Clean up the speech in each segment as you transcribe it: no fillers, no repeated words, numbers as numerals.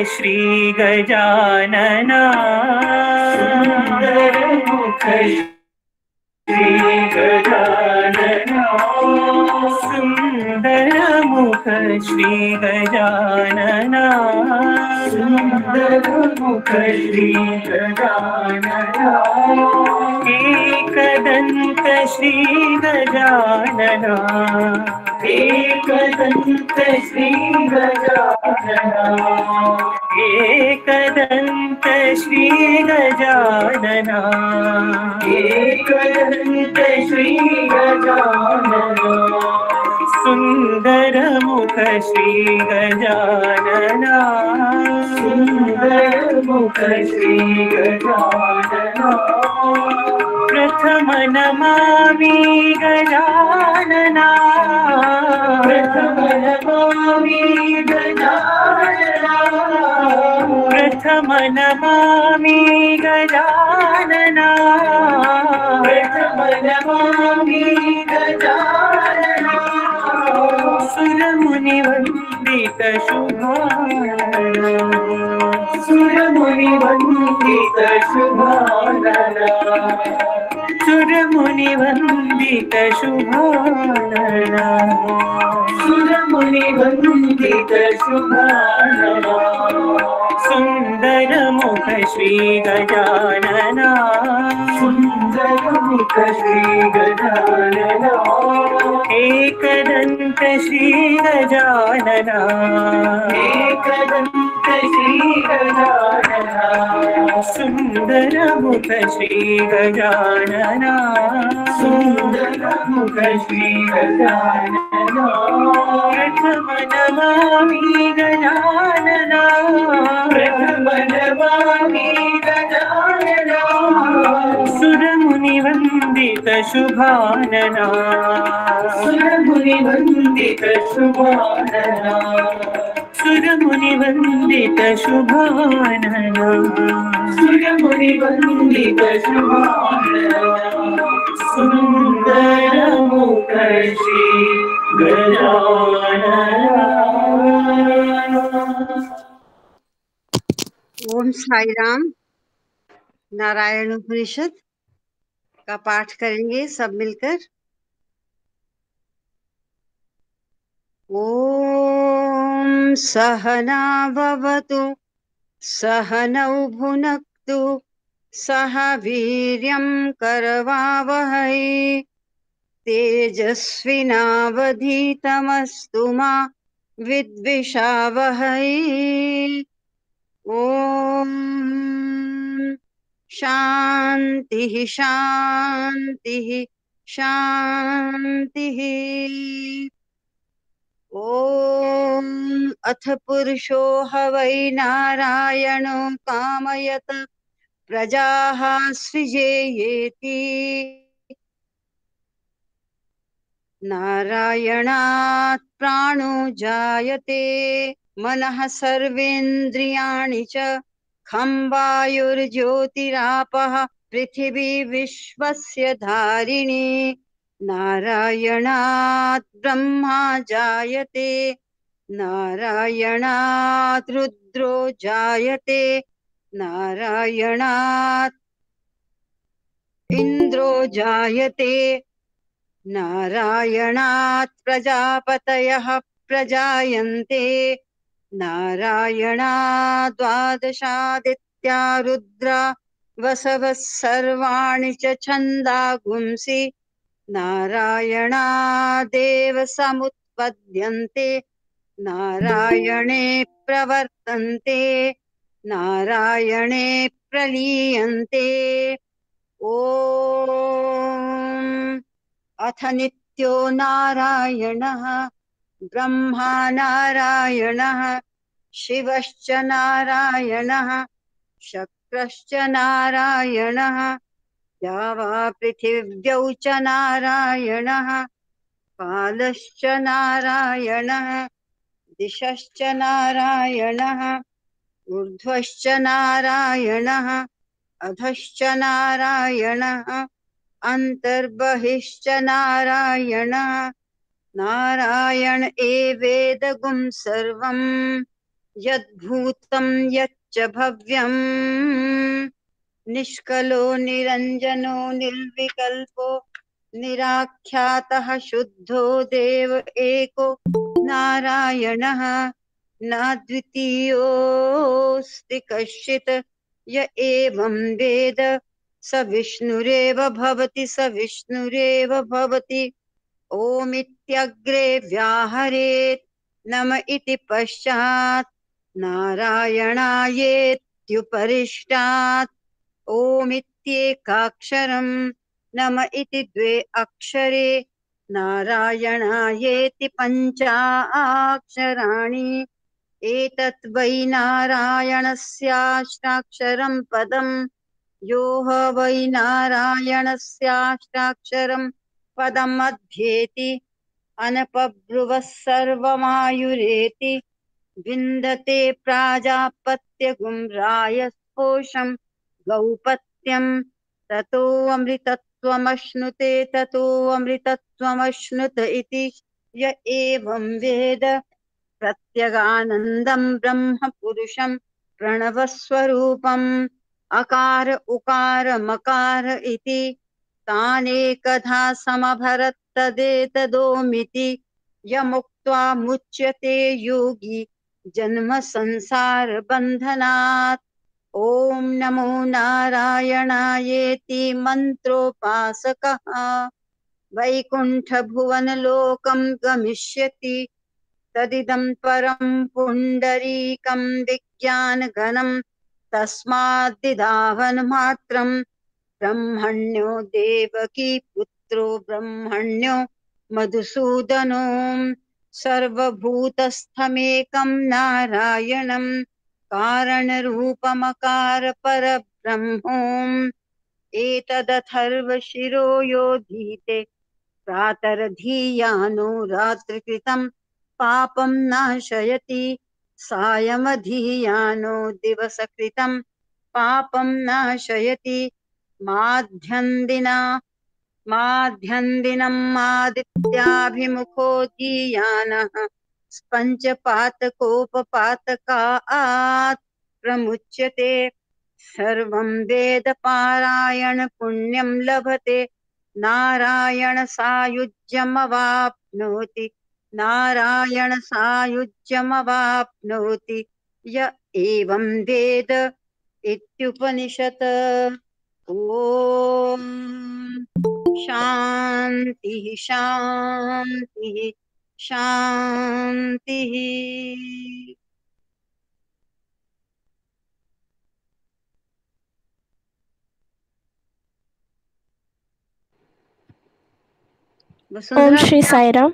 श्री गजानना सुंदर मुख श्री गजानना सुंदर मुख श्री गजानना सुंदर मुख श्री गजानना एकदंत श्री गजानना एकदंत श्री गजानना एकदंत श्री गजानना एकदंत श्री गजानना सुंदर मुख श्री गजानना सुंदर मुख श्री गजानना प्रथम नमामि गजानना प्रथम नमामि गजानना प्रथम नमामि गजानना प्रथम नमामि गजानना सुरमुनिवन्दित शुभानना सुरमुनिवन्दित शुभानना सुरमुनिवन्दित शुभानना सुरमुनिवन्दित शुभानना सुंदर मुख श्री गजानना सुंदर मुख श्री गजानना एकदंत श्री गजानना एकदंत श्री गजानना सुंदर मुख श्री गजानना सुंदर मुख श्री गजानना प्रथम नमामि गजानना प्रथम नमामि गजानना सुरमुनिवन्दित शुभानना सुरमुनिवन्दित शुभानना सुरमुनिवन्दित शुभानना सुरमुनिवन्दित शुभानना सुंदर मुख श्री गजानना। ओम साई राम। नारायण उपनिषद का पाठ करेंगे सब मिलकर। ओम सहना भवतु सहनौ भुनक्तु सह वीर्यं करवावहै तेजस्विनावधीतमस्तु मा विद्विषावहै। ओम शांति शांति शांति। ओम अथ पुरुषो हवै नारायणो कामयत प्रजाः सृजेयेति नारायणात् प्राणो जायते मनः सर्वेन्द्रियाणि च खं वायुर्ज्योतिरापः पृथिवी विश्वस्य धारिणी नारायणात् ब्रह्मा जायते नारायणात् रुद्रो जायते नारायणात् इन्द्रो जायते नारायणात् प्रजापतयः प्रजायन्ते नारायणात् द्वादशादित्या रुद्रा वसवः सर्वाणि च छन्दागुंसि नारायणादेव समुत्पद्यन्ते नारायणे प्रवर्तन्ते नारायणे प्रलीयन्ते। ओम अथ नित्यो नारायणः ब्रह्मा नारायणः शिवश्च नारायणः शक्रश्च नारायणः या वा पृथिव्यौ च नारायणः कालश्च नारायणः दिशश्च नारायणः ऊर्ध्वश्च नारायणः अधश्च नारायणः अन्तर्बहिश्च नारायणः नारायण एवेदगुं सर्वं यद्भूतं यच्च भव्यं निष्कलो निरञ्जनो निर्विकल्पो निराख्यातः शुद्धो देव एको नारायणः न द्वितीयोऽस्ति कश्चित् य एवं वेद स विष्णुरेव भवति स विष्णुरेव भवति। ओमित्यग्रे व्याहरेत् नम इति पश्चात् नारायणायेत्युपरिष्टात् ओमित्येकाक्षरम् नम इति द्वे अक्षरे नारायणायेति पञ्चाक्षराणि। एतत् वै नारायणस्याष्टाक्षरं पदम् यो ह वै नारायणस्याष्टाक्षरं पदमध्येति अनपब्रुवः सर्वमायुरेति विन्दते प्राजापत्यगुं रायस्पोषं गौपत्यं ततो अमृतत्वमश्नुते ततो अमृतत्वमश्नुत इति य एवं वेद प्रत्यगानन्दं ब्रह्म पुरुषं प्रणवस्वरूपम् अकार उकार मकार इति तानेकधा समभरत् तदेतदोमिति यमुक्त्वा मुच्यते योगी जन्म संसार बन्धनात्। ॐ नमो नारायणायेति मन्त्रोपासकः वैकुण्ठ भुवनलोकं गमिष्यति तदिदं परं पुण्डरीकं विज्ञानघनं तस्माद्दिदावनमात्रं ब्रह्मण्यो देवकी पुत्रो ब्रह्मण्यो मधुसूदनो सर्वभूतस्थमेकं नारायणं कारणरूपमकार परब्रह्मोम् एतदथर्वशिरो योधीते प्रातरधीयानो रात्रिकृतं पापं नाशयति सायमधीयानो दिवसकृतं पापं नाशयति माध्यन्दिनम् आदित्याभिमुखो धीयानः पञ्चपातकोपपातकात् प्रमुच्यते सर्वं वेदपारायण पुण्यं लभते नारायण सायुज्यमवाप्नोति नारायण सायुज्यमवाप्नोति य एवं वेद इत्युपनिषत्। ॐ शान्तिः शान्तिः शान्तिः। ओम श्री साई राम।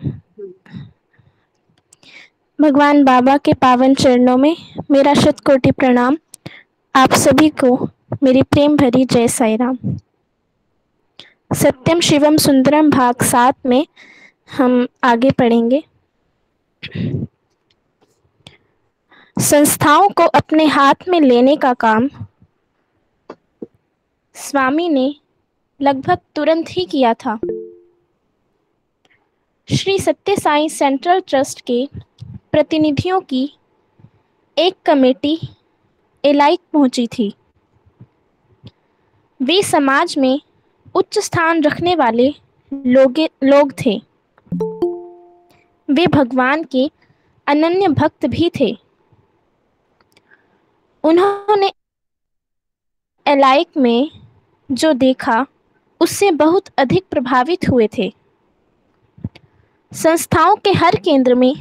भगवान बाबा के पावन चरणों में मेरा शतकोटि प्रणाम। आप सभी को मेरी प्रेम भरी जय साई राम। सत्यम शिवम सुंदरम भाग 7 में हम आगे पढ़ेंगे। संस्थाओं को अपने हाथ में लेने का काम स्वामी ने लगभग तुरंत ही किया था। श्री सत्य साई सेंट्रल ट्रस्ट के प्रतिनिधियों की एक कमेटी एलाइक पहुंची थी। वे समाज में उच्च स्थान रखने वाले लोग थे। वे भगवान के अनन्य भक्त भी थे। उन्होंने एलाइक में जो देखा उससे बहुत अधिक प्रभावित हुए थे। संस्थाओं के हर केंद्र में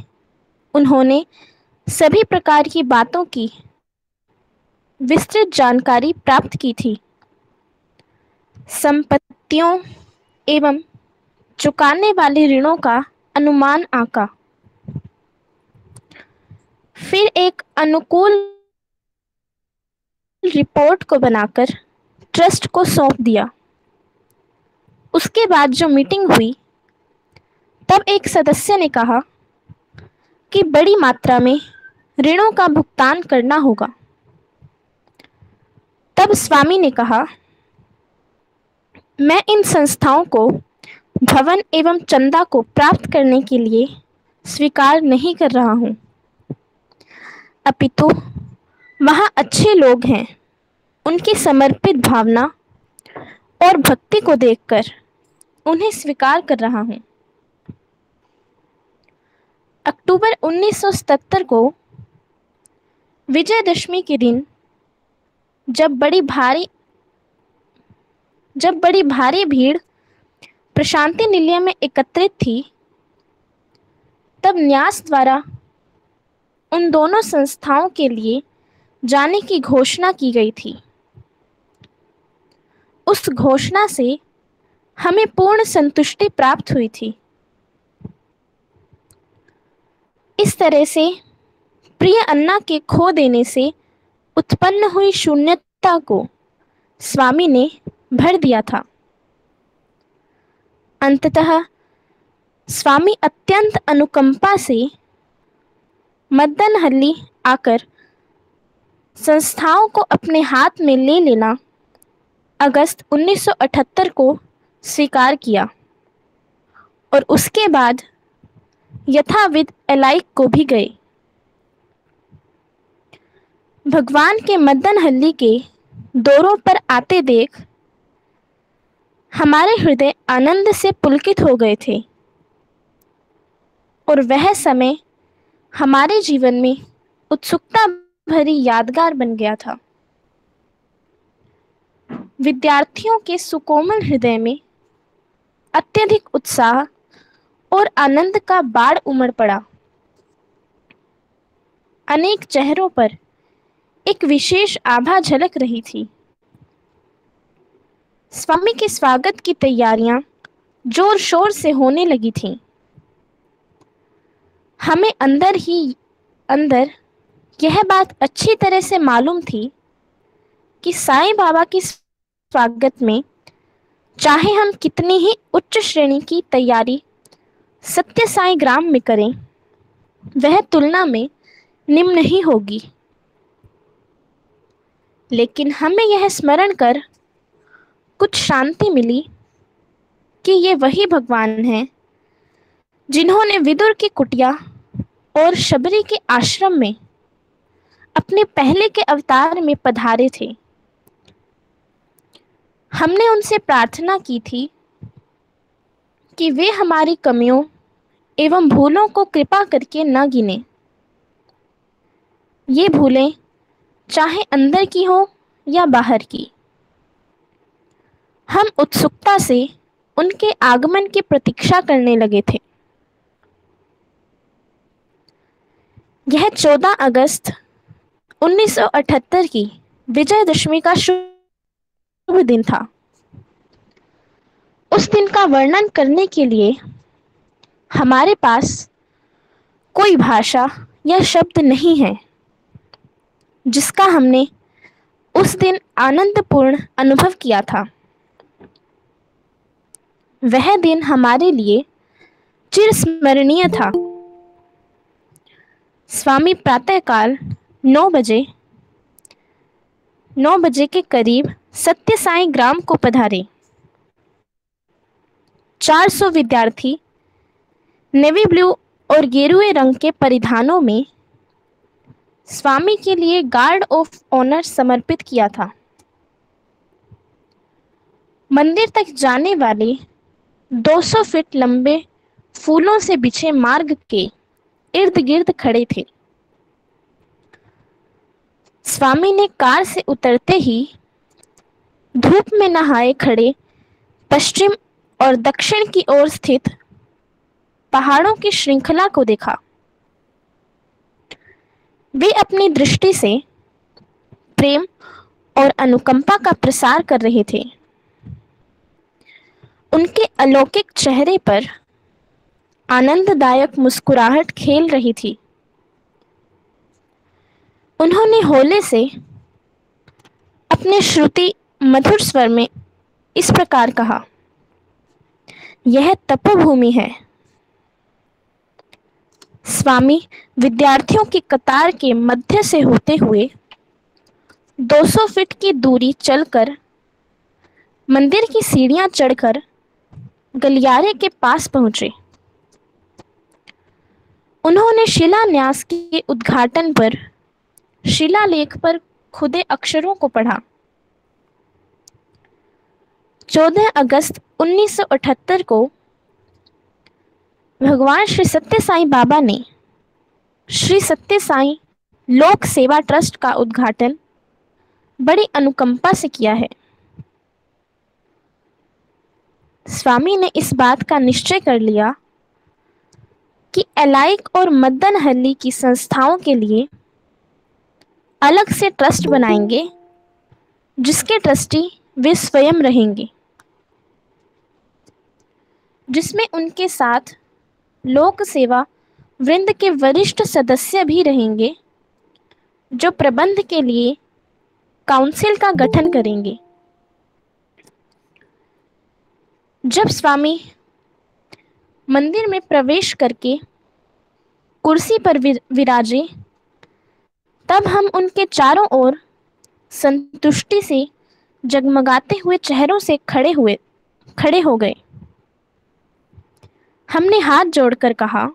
उन्होंने सभी प्रकार की बातों की विस्तृत जानकारी प्राप्त की थी। संपत्तियों एवं चुकाने वाले ऋणों का अनुमान आंका, फिर एक अनुकूल रिपोर्ट को बनाकर ट्रस्ट को सौंप दिया। उसके बाद जो मीटिंग हुई तब एक सदस्य ने कहा कि बड़ी मात्रा में ऋणों का भुगतान करना होगा। तब स्वामी ने कहा, मैं इन संस्थाओं को भवन एवं चंदा को प्राप्त करने के लिए स्वीकार नहीं कर रहा हूं। अपितु वहाँ अच्छे लोग हैं। उनकी समर्पित भावना और भक्ति को देखकर उन्हें स्वीकार कर रहा हूँ। अक्टूबर 1977 को विजयदशमी के दिन जब बड़ी भारी भीड़ प्रशांति निलय में एकत्रित थी, तब न्यास द्वारा उन दोनों संस्थाओं के लिए जाने की घोषणा की गई थी। उस घोषणा से हमें पूर्ण संतुष्टि प्राप्त हुई थी। इस तरह से प्रिय अन्ना के खो देने से उत्पन्न हुई शून्यता को स्वामी ने भर दिया था। अंततः स्वामी अत्यंत अनुकंपा से मद्दनहल्ली आकर संस्थाओं को अपने हाथ में ले लेना अगस्त 1978 को स्वीकार किया और उसके बाद यथाविध एलाइक को भी गए। भगवान के मद्दनहल्ली के दौरों पर आते देख हमारे हृदय आनंद से पुलकित हो गए थे और वह समय हमारे जीवन में उत्सुकता भरी यादगार बन गया था। विद्यार्थियों के सुकोमल हृदय में अत्यधिक उत्साह और आनंद का बाढ़ उमड़ पड़ा। अनेक चेहरों पर एक विशेष आभा झलक रही थी। स्वामी के स्वागत की तैयारियां जोर शोर से होने लगी थीं। हमें अंदर ही अंदर यह बात अच्छी तरह से मालूम थी कि साईं बाबा के स्वागत में चाहे हम कितनी ही उच्च श्रेणी की तैयारी सत्य साईं ग्राम में करें, वह तुलना में निम्न ही होगी। लेकिन हमें यह स्मरण कर कुछ शांति मिली कि ये वही भगवान हैं जिन्होंने विदुर की कुटिया और शबरी के आश्रम में अपने पहले के अवतार में पधारे थे। हमने उनसे प्रार्थना की थी कि वे हमारी कमियों एवं भूलों को कृपा करके न गिने। ये भूलें चाहे अंदर की हो या बाहर की। हम उत्सुकता से उनके आगमन की प्रतीक्षा करने लगे थे। यह 14 अगस्त 1978 की विजयदशमी का शुभ दिन था। उस दिन का वर्णन करने के लिए हमारे पास कोई भाषा या शब्द नहीं है जिसका हमने उस दिन आनंदपूर्ण अनुभव किया था। वह दिन हमारे लिए चिरस्मरणीय था। स्वामी प्रातःकाल 9 बजे के करीब सत्य साईं ग्राम को पधारे। 400 विद्यार्थी नेवी ब्लू और गेरुए रंग के परिधानों में स्वामी के लिए गार्ड ऑफ ऑनर समर्पित किया था। मंदिर तक जाने वाले 200 फीट लंबे फूलों से बिछे मार्ग के इर्द गिर्द खड़े थे। स्वामी ने कार से उतरते ही धूप में नहाए खड़े पश्चिम और दक्षिण की ओर स्थित पहाड़ों की श्रृंखला को देखा। वे अपनी दृष्टि से प्रेम और अनुकंपा का प्रसार कर रहे थे। उनके अलौकिक चेहरे पर आनंददायक मुस्कुराहट खेल रही थी। उन्होंने होले से अपने श्रुति मधुर स्वर में इस प्रकार कहा, यह तपोभूमि है। स्वामी विद्यार्थियों की कतार के मध्य से होते हुए 200 फीट की दूरी चलकर मंदिर की सीढ़ियां चढ़कर गलियारे के पास पहुंचे। उन्होंने शिलान्यास के उद्घाटन पर शिलालेख पर खुदे अक्षरों को पढ़ा। 14 अगस्त 1978 को भगवान श्री सत्य साईं बाबा ने श्री सत्य साईं लोक सेवा ट्रस्ट का उद्घाटन बड़ी अनुकंपा से किया है। स्वामी ने इस बात का निश्चय कर लिया कि एलाइक और मद्दनहल्ली की संस्थाओं के लिए अलग से ट्रस्ट बनाएंगे, जिसके ट्रस्टी वे स्वयं रहेंगे, जिसमें उनके साथ लोक सेवा वृंद के वरिष्ठ सदस्य भी रहेंगे, जो प्रबंध के लिए काउंसिल का गठन करेंगे। जब स्वामी मंदिर में प्रवेश करके कुर्सी पर विराजे, तब हम उनके चारों ओर संतुष्टि से जगमगाते हुए चेहरों से खड़े हो गए। हमने हाथ जोड़कर कहा,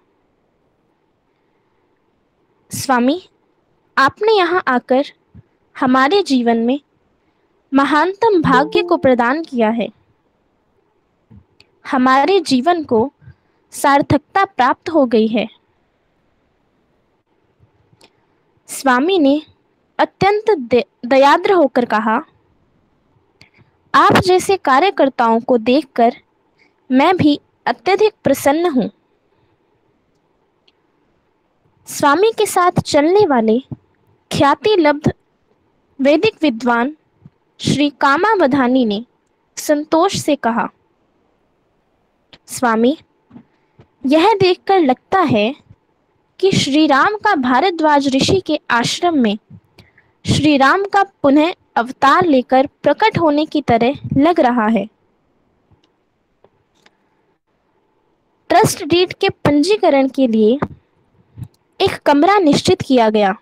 स्वामी, आपने यहाँ आकर हमारे जीवन में महानतम भाग्य को प्रदान किया है। हमारे जीवन को सार्थकता प्राप्त हो गई है। स्वामी ने अत्यंत दयाद्र होकर कहा, आप जैसे कार्यकर्ताओं को देखकर मैं भी अत्यधिक प्रसन्न हूँ। स्वामी के साथ चलने वाले ख्याति लब्ध वैदिक विद्वान श्री कामावधानी ने संतोष से कहा, स्वामी, यह देखकर लगता है कि श्री राम का भारद्वाज ऋषि के आश्रम में श्री राम का पुनः अवतार लेकर प्रकट होने की तरह लग रहा है। ट्रस्ट डीड के पंजीकरण के लिए एक कमरा निश्चित किया गया,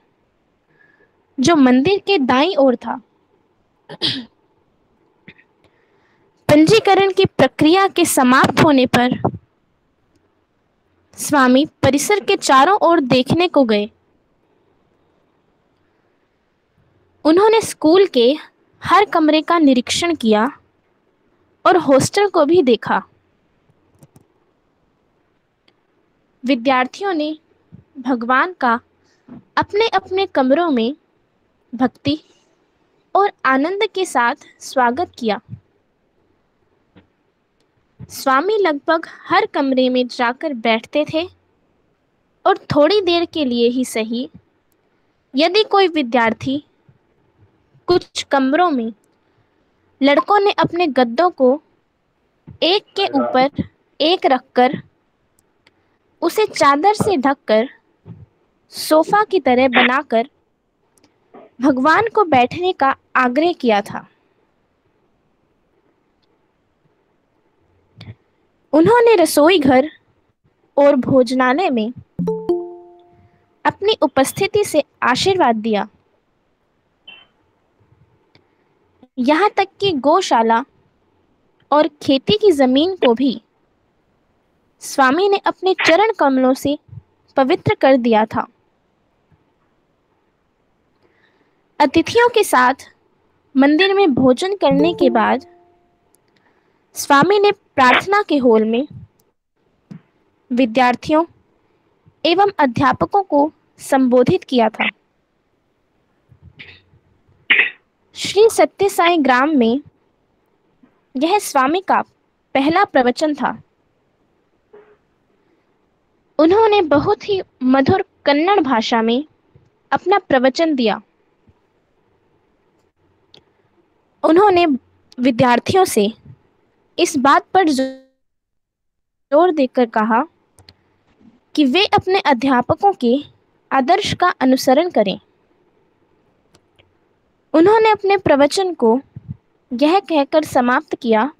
जो मंदिर के दाईं ओर था। पंजीकरण की प्रक्रिया के समाप्त होने पर स्वामी परिसर के चारों ओर देखने को गए। उन्होंने स्कूल के हर कमरे का निरीक्षण किया और हॉस्टल को भी देखा। विद्यार्थियों ने भगवान का अपने अपने कमरों में भक्ति और आनंद के साथ स्वागत किया। स्वामी लगभग हर कमरे में जाकर बैठते थे और थोड़ी देर के लिए ही सही, यदि कोई विद्यार्थी कुछ कमरों में लड़कों ने अपने गद्दों को एक के ऊपर एक रखकर उसे चादर से ढककर सोफा की तरह बनाकर भगवान को बैठने का आग्रह किया था, उन्होंने रसोई घर और भोजनालय में अपनी उपस्थिति से आशीर्वाद दिया। यहाँ तक कि गौशाला और खेती की जमीन को भी स्वामी ने अपने चरण कमलों से पवित्र कर दिया था। अतिथियों के साथ मंदिर में भोजन करने के बाद स्वामी ने प्रार्थना के हॉल में विद्यार्थियों एवं अध्यापकों को संबोधित किया था। श्री सत्य साईं ग्राम में यह स्वामी का पहला प्रवचन था। उन्होंने बहुत ही मधुर कन्नड़ भाषा में अपना प्रवचन दिया। उन्होंने विद्यार्थियों से इस बात पर जोर देकर कहा कि वे अपने अध्यापकों के आदर्श का अनुसरण करें। उन्होंने अपने प्रवचन को यह कहकर समाप्त किया,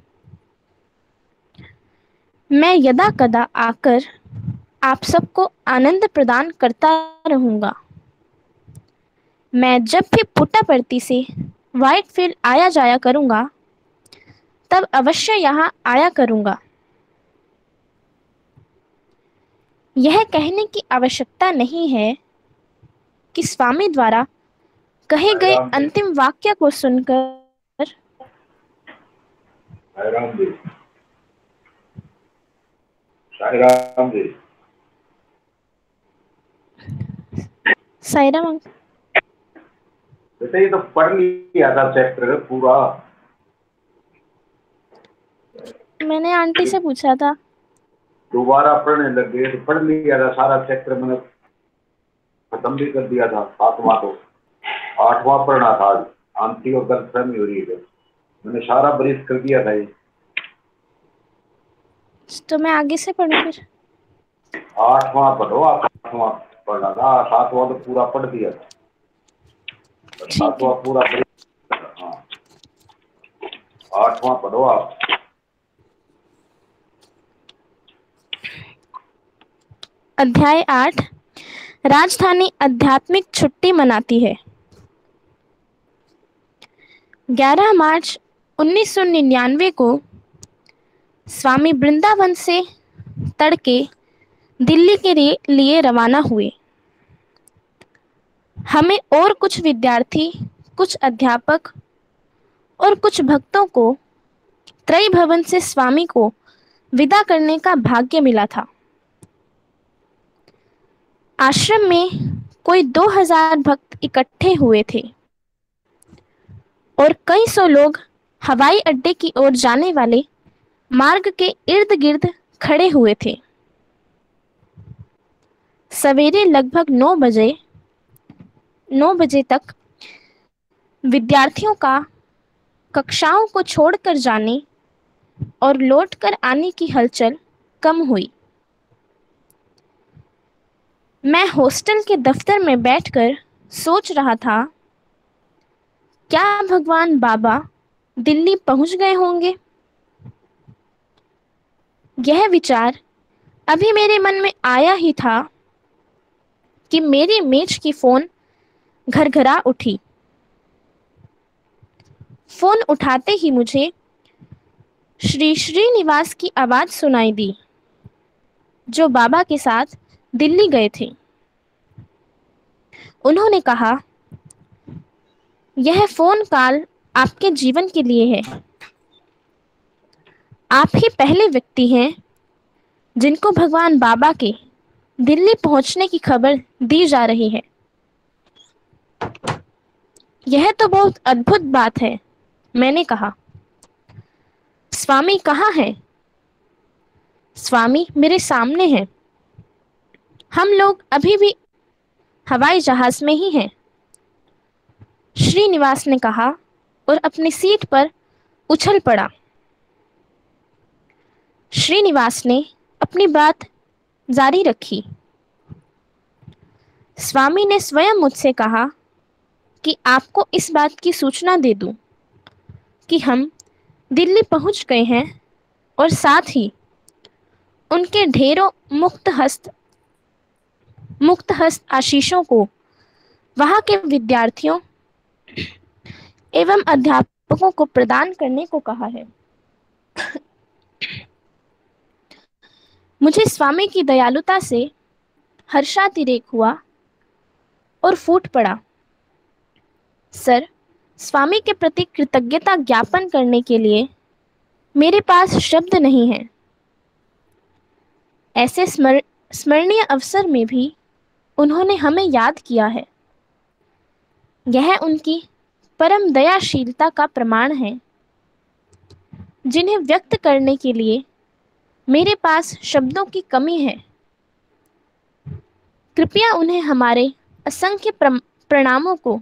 मैं यदा कदा आकर आप सबको आनंद प्रदान करता रहूँगा। मैं जब भी पुट्टापर्ती से व्हाइटफील्ड आया जाया करूँगा, तब अवश्य यहाँ आया करूँगा। यह कहने की आवश्यकता नहीं है कि स्वामी द्वारा कहे गए राम जी। अंतिम वाक्य को सुनकर साई राम जी। साई राम जी। साईराम अंकल, बेटा ये तो पढ़ लिया था चैप्टर पूरा। मैंने आंटी से पूछा था। दोबारा पढ़ने लग गए तो पढ़ लिया था सारा चैप्टर, मैंने खत्म भी कर दिया था। 7वां तो 8वां पढ़ना था आज। आंटी और गलतफहमी हो रही है, मैंने सारा ब्रीफ कर दिया था ये। तो मैं आगे से पढ़ूं फिर? 8वां पढ़ो आप। 8वां पढ़ना था, 7वां तो पूरा पढ़ दिया था। ठीक है। 7वां पूरा brief। हाँ 8वां पढ़ो आप। अध्याय 8, राजधानी आध्यात्मिक छुट्टी मनाती है। 11 मार्च 1999 को स्वामी वृंदावन से तड़के दिल्ली के लिए रवाना हुए। हमें और कुछ विद्यार्थी, कुछ अध्यापक और कुछ भक्तों को त्रय भवन से स्वामी को विदा करने का भाग्य मिला था। आश्रम में कोई 2000 भक्त इकट्ठे हुए थे और कई सौ लोग हवाई अड्डे की ओर जाने वाले मार्ग के इर्द गिर्द खड़े हुए थे। सवेरे लगभग 9 बजे तक विद्यार्थियों का कक्षाओं को छोड़कर जाने और लौटकर आने की हलचल कम हुई। मैं हॉस्टल के दफ्तर में बैठकर सोच रहा था, क्या भगवान बाबा दिल्ली पहुंच गए होंगे? यह विचार अभी मेरे मन में आया ही था कि मेरी मेज की फोन घरघरा उठी। फोन उठाते ही मुझे श्री श्रीनिवास की आवाज सुनाई दी, जो बाबा के साथ दिल्ली गए थे। उन्होंने कहा, यह फोन कॉल आपके जीवन के लिए है। आप ही पहले व्यक्ति हैं जिनको भगवान बाबा के दिल्ली पहुंचने की खबर दी जा रही है। यह तो बहुत अद्भुत बात है, मैंने कहा। स्वामी कहाँ हैं? स्वामी मेरे सामने हैं। हम लोग अभी भी हवाई जहाज में ही हैं, श्रीनिवास ने कहा और अपनी सीट पर उछल पड़ा। श्रीनिवास ने अपनी बात जारी रखी। स्वामी ने स्वयं मुझसे कहा कि आपको इस बात की सूचना दे दूं कि हम दिल्ली पहुंच गए हैं और साथ ही उनके ढेरों मुक्त हस्त आशीषों को वहां के विद्यार्थियों एवं अध्यापकों को प्रदान करने को कहा है। मुझे स्वामी की दयालुता से हर्षातिरेक हुआ और फूट पड़ा। सर, स्वामी के प्रति कृतज्ञता ज्ञापन करने के लिए मेरे पास शब्द नहीं हैं। ऐसे स्मरणीय अवसर में भी उन्होंने हमें याद किया है। यह उनकी परम दयाशीलता का प्रमाण है, जिन्हें व्यक्त करने के लिए मेरे पास शब्दों की कमी है। कृपया उन्हें हमारे असंख्य प्रणामों को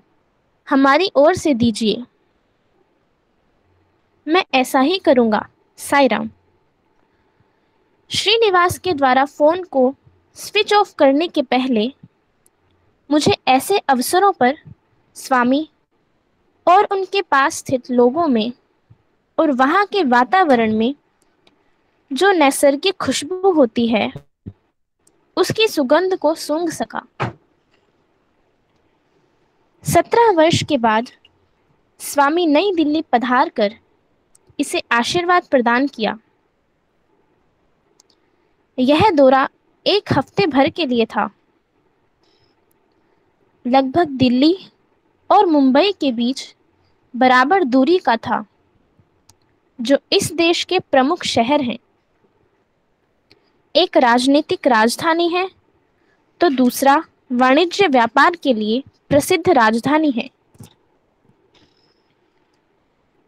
हमारी ओर से दीजिए। मैं ऐसा ही करूंगा, साईराम। श्रीनिवास के द्वारा फोन को स्विच ऑफ करने के पहले मुझे ऐसे अवसरों पर स्वामी और उनके पास स्थित लोगों में और वहां के वातावरण में जो नैसर्गिक खुशबू होती है, उसकी सुगंध को सूंघ सका। 17 वर्ष के बाद स्वामी नई दिल्ली पधार कर इसे आशीर्वाद प्रदान किया। यह दौरा 1 हफ्ते भर के लिए था। लगभग दिल्ली, और मुंबई के बीच बराबर दूरी का था, जो इस देश के प्रमुख शहर हैं। एक राजनीतिक राजधानी है तो दूसरा वाणिज्य व्यापार के लिए प्रसिद्ध राजधानी है।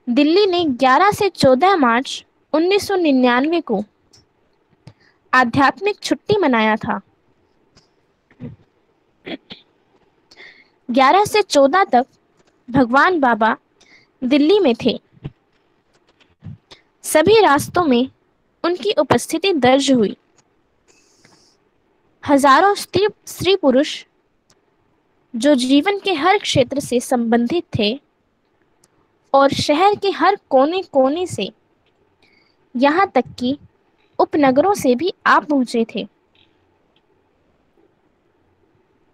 दिल्ली ने 11 से 14 मार्च 1999 को आध्यात्मिक छुट्टी मनाया था। 11 से 14 तक भगवान बाबा दिल्ली में थे। सभी रास्तों में उनकी उपस्थिति दर्ज हुई। हजारों स्त्री पुरुष जो जीवन के हर क्षेत्र से संबंधित थे और शहर के हर कोने कोने से, यहाँ तक कि उपनगरों से भी आ पहुंचे थे।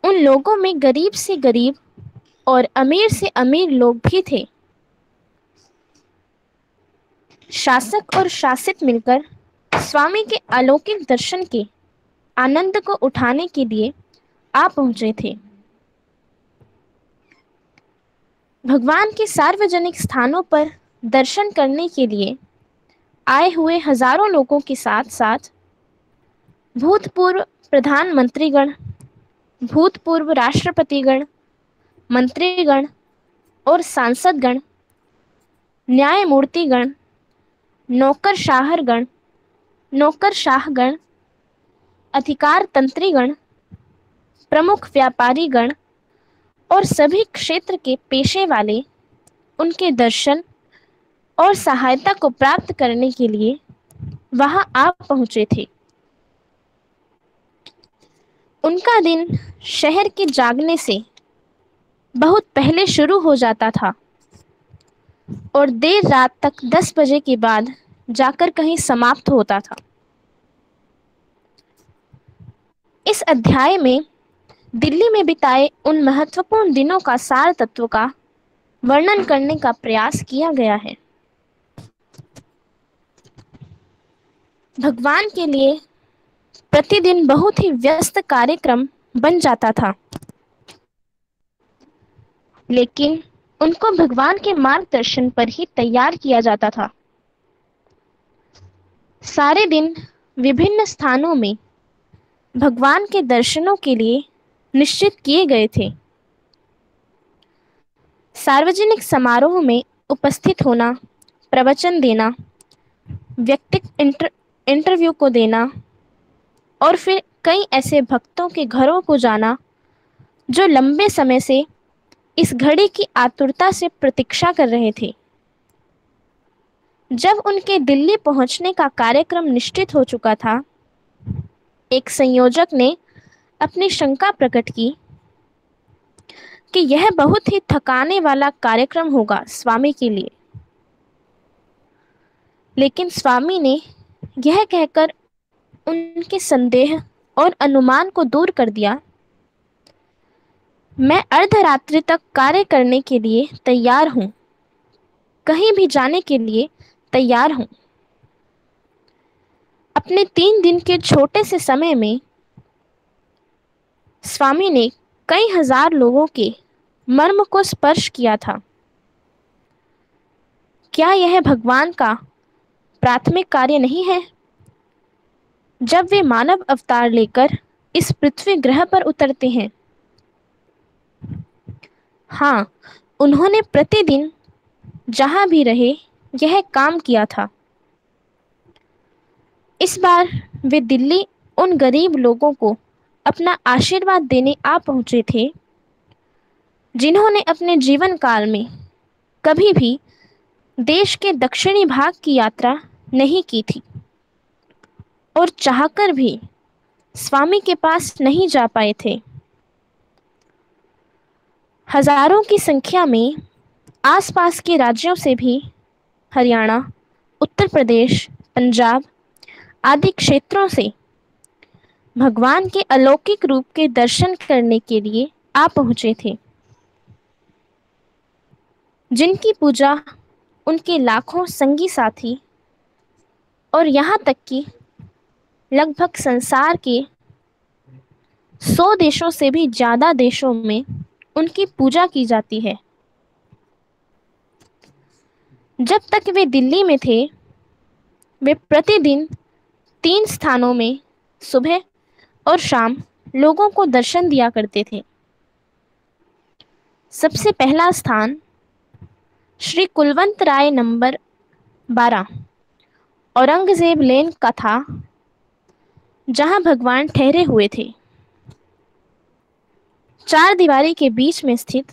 उन लोगों में गरीब से गरीब और अमीर से अमीर लोग भी थे। शासक और शासित मिलकर स्वामी के अलौकिक दर्शन के आनंद को उठाने के लिए आ पहुंचे थे। भगवान के सार्वजनिक स्थानों पर दर्शन करने के लिए आए हुए हजारों लोगों के साथ साथ भूतपूर्व प्रधानमंत्रीगण, भूतपूर्व राष्ट्रपतिगण, मंत्रीगण और सांसदगण, न्यायमूर्तिगण, नौकरशाहगण, अधिकार तंत्रीगण, प्रमुख व्यापारीगण और सभी क्षेत्र के पेशे वाले उनके दर्शन और सहायता को प्राप्त करने के लिए वहां आ पहुंचे थे। उनका दिन शहर के जागने से बहुत पहले शुरू हो जाता था और देर रात तक 10 बजे के बाद जाकर कहीं समाप्त होता था। इस अध्याय में दिल्ली में बिताए उन महत्वपूर्ण दिनों का सार तत्व का वर्णन करने का प्रयास किया गया है। भगवान के लिए प्रतिदिन बहुत ही व्यस्त कार्यक्रम बन जाता था, लेकिन उनको भगवान के मार्गदर्शन पर ही तैयार किया जाता था। सारे दिन विभिन्न स्थानों में भगवान के दर्शनों के लिए निश्चित किए गए थे। सार्वजनिक समारोह में उपस्थित होना, प्रवचन देना, व्यक्तिगत इंटरव्यू को देना और फिर कई ऐसे भक्तों के घरों को जाना जो लंबे समय से इस घड़ी की आतुरता से प्रतीक्षा कर रहे थे। जब उनके दिल्ली पहुंचने का कार्यक्रम निश्चित हो चुका था, एक संयोजक ने अपनी शंका प्रकट की कि यह बहुत ही थकाने वाला कार्यक्रम होगा स्वामी के लिए। लेकिन स्वामी ने यह कहकर उनके संदेह और अनुमान को दूर कर दिया, मैं अर्धरात्रि तक कार्य करने के लिए तैयार हूं, कहीं भी जाने के लिए तैयार हूं। अपने 3 दिन के छोटे से समय में स्वामी ने कई हजार लोगों के मर्म को स्पर्श किया था। क्या यह भगवान का प्राथमिक कार्य नहीं है? जब वे मानव अवतार लेकर इस पृथ्वी ग्रह पर उतरते हैं। हाँ, उन्होंने प्रतिदिन जहां भी रहे यह काम किया था। इस बार वे दिल्ली उन गरीब लोगों को अपना आशीर्वाद देने आ पहुंचे थे जिन्होंने अपने जीवन काल में कभी भी देश के दक्षिणी भाग की यात्रा नहीं की थी और चाहकर भी स्वामी के पास नहीं जा पाए थे। हजारों की संख्या में आसपास के राज्यों से भी हरियाणा, उत्तर प्रदेश, पंजाब आदि क्षेत्रों से भगवान के अलौकिक रूप के दर्शन करने के लिए आ पहुंचे थे, जिनकी पूजा उनके लाखों संगी साथी और यहाँ तक कि लगभग संसार के 100 देशों से भी ज़्यादा देशों में उनकी पूजा की जाती है। जब तक वे दिल्ली में थे, वे प्रतिदिन 3 स्थानों में सुबह और शाम लोगों को दर्शन दिया करते थे। सबसे पहला स्थान श्री कुलवंत राय नंबर 12 औरंगजेब लेन का था, जहां भगवान ठहरे हुए थे। 4 दीवारी के बीच में स्थित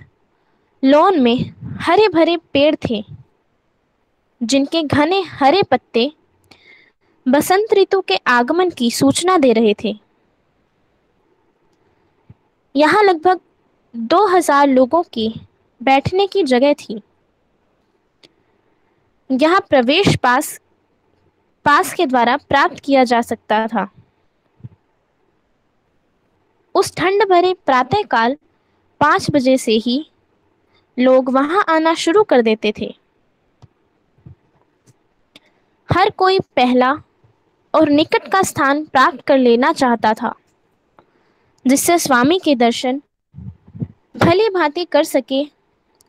लॉन में हरे भरे पेड़ थे, जिनके घने हरे पत्ते बसंत ऋतु के आगमन की सूचना दे रहे थे। यहाँ लगभग 2000 लोगों की बैठने की जगह थी। यहाँ प्रवेश पास के द्वारा प्राप्त किया जा सकता था। उस ठंड भरे प्रातःकाल 5 बजे से ही लोग वहां आना शुरू कर देते थे। हर कोई पहला और निकट का स्थान प्राप्त कर लेना चाहता था, जिससे स्वामी के दर्शन भली भांति कर सके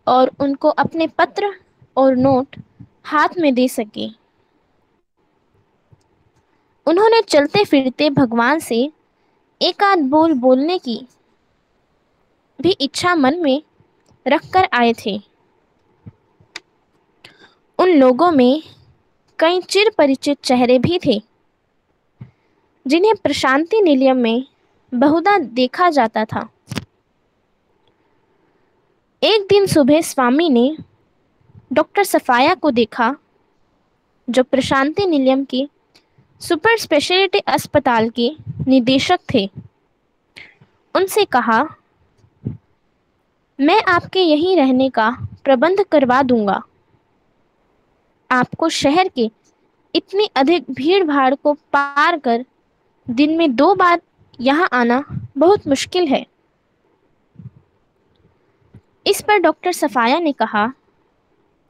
और उनको अपने पत्र और नोट हाथ में दे सके। उन्होंने चलते फिरते भगवान से एक आध बोल बोलने की भी इच्छा मन में रखकर आए थे। उन लोगों में कई चिर परिचित चेहरे भी थे, जिन्हें प्रशांति निलयम में बहुधा देखा जाता था। एक दिन सुबह स्वामी ने डॉक्टर सफाया को देखा, जो प्रशांति निलयम के सुपर स्पेशलिटी अस्पताल के निदेशक थे। उनसे कहा, मैं आपके यहीं रहने का प्रबंध करवा दूंगा। आपको शहर के इतनी अधिक भीड़ भाड़ को पार कर दिन में 2 बार यहाँ आना बहुत मुश्किल है। इस पर डॉक्टर सफाया ने कहा,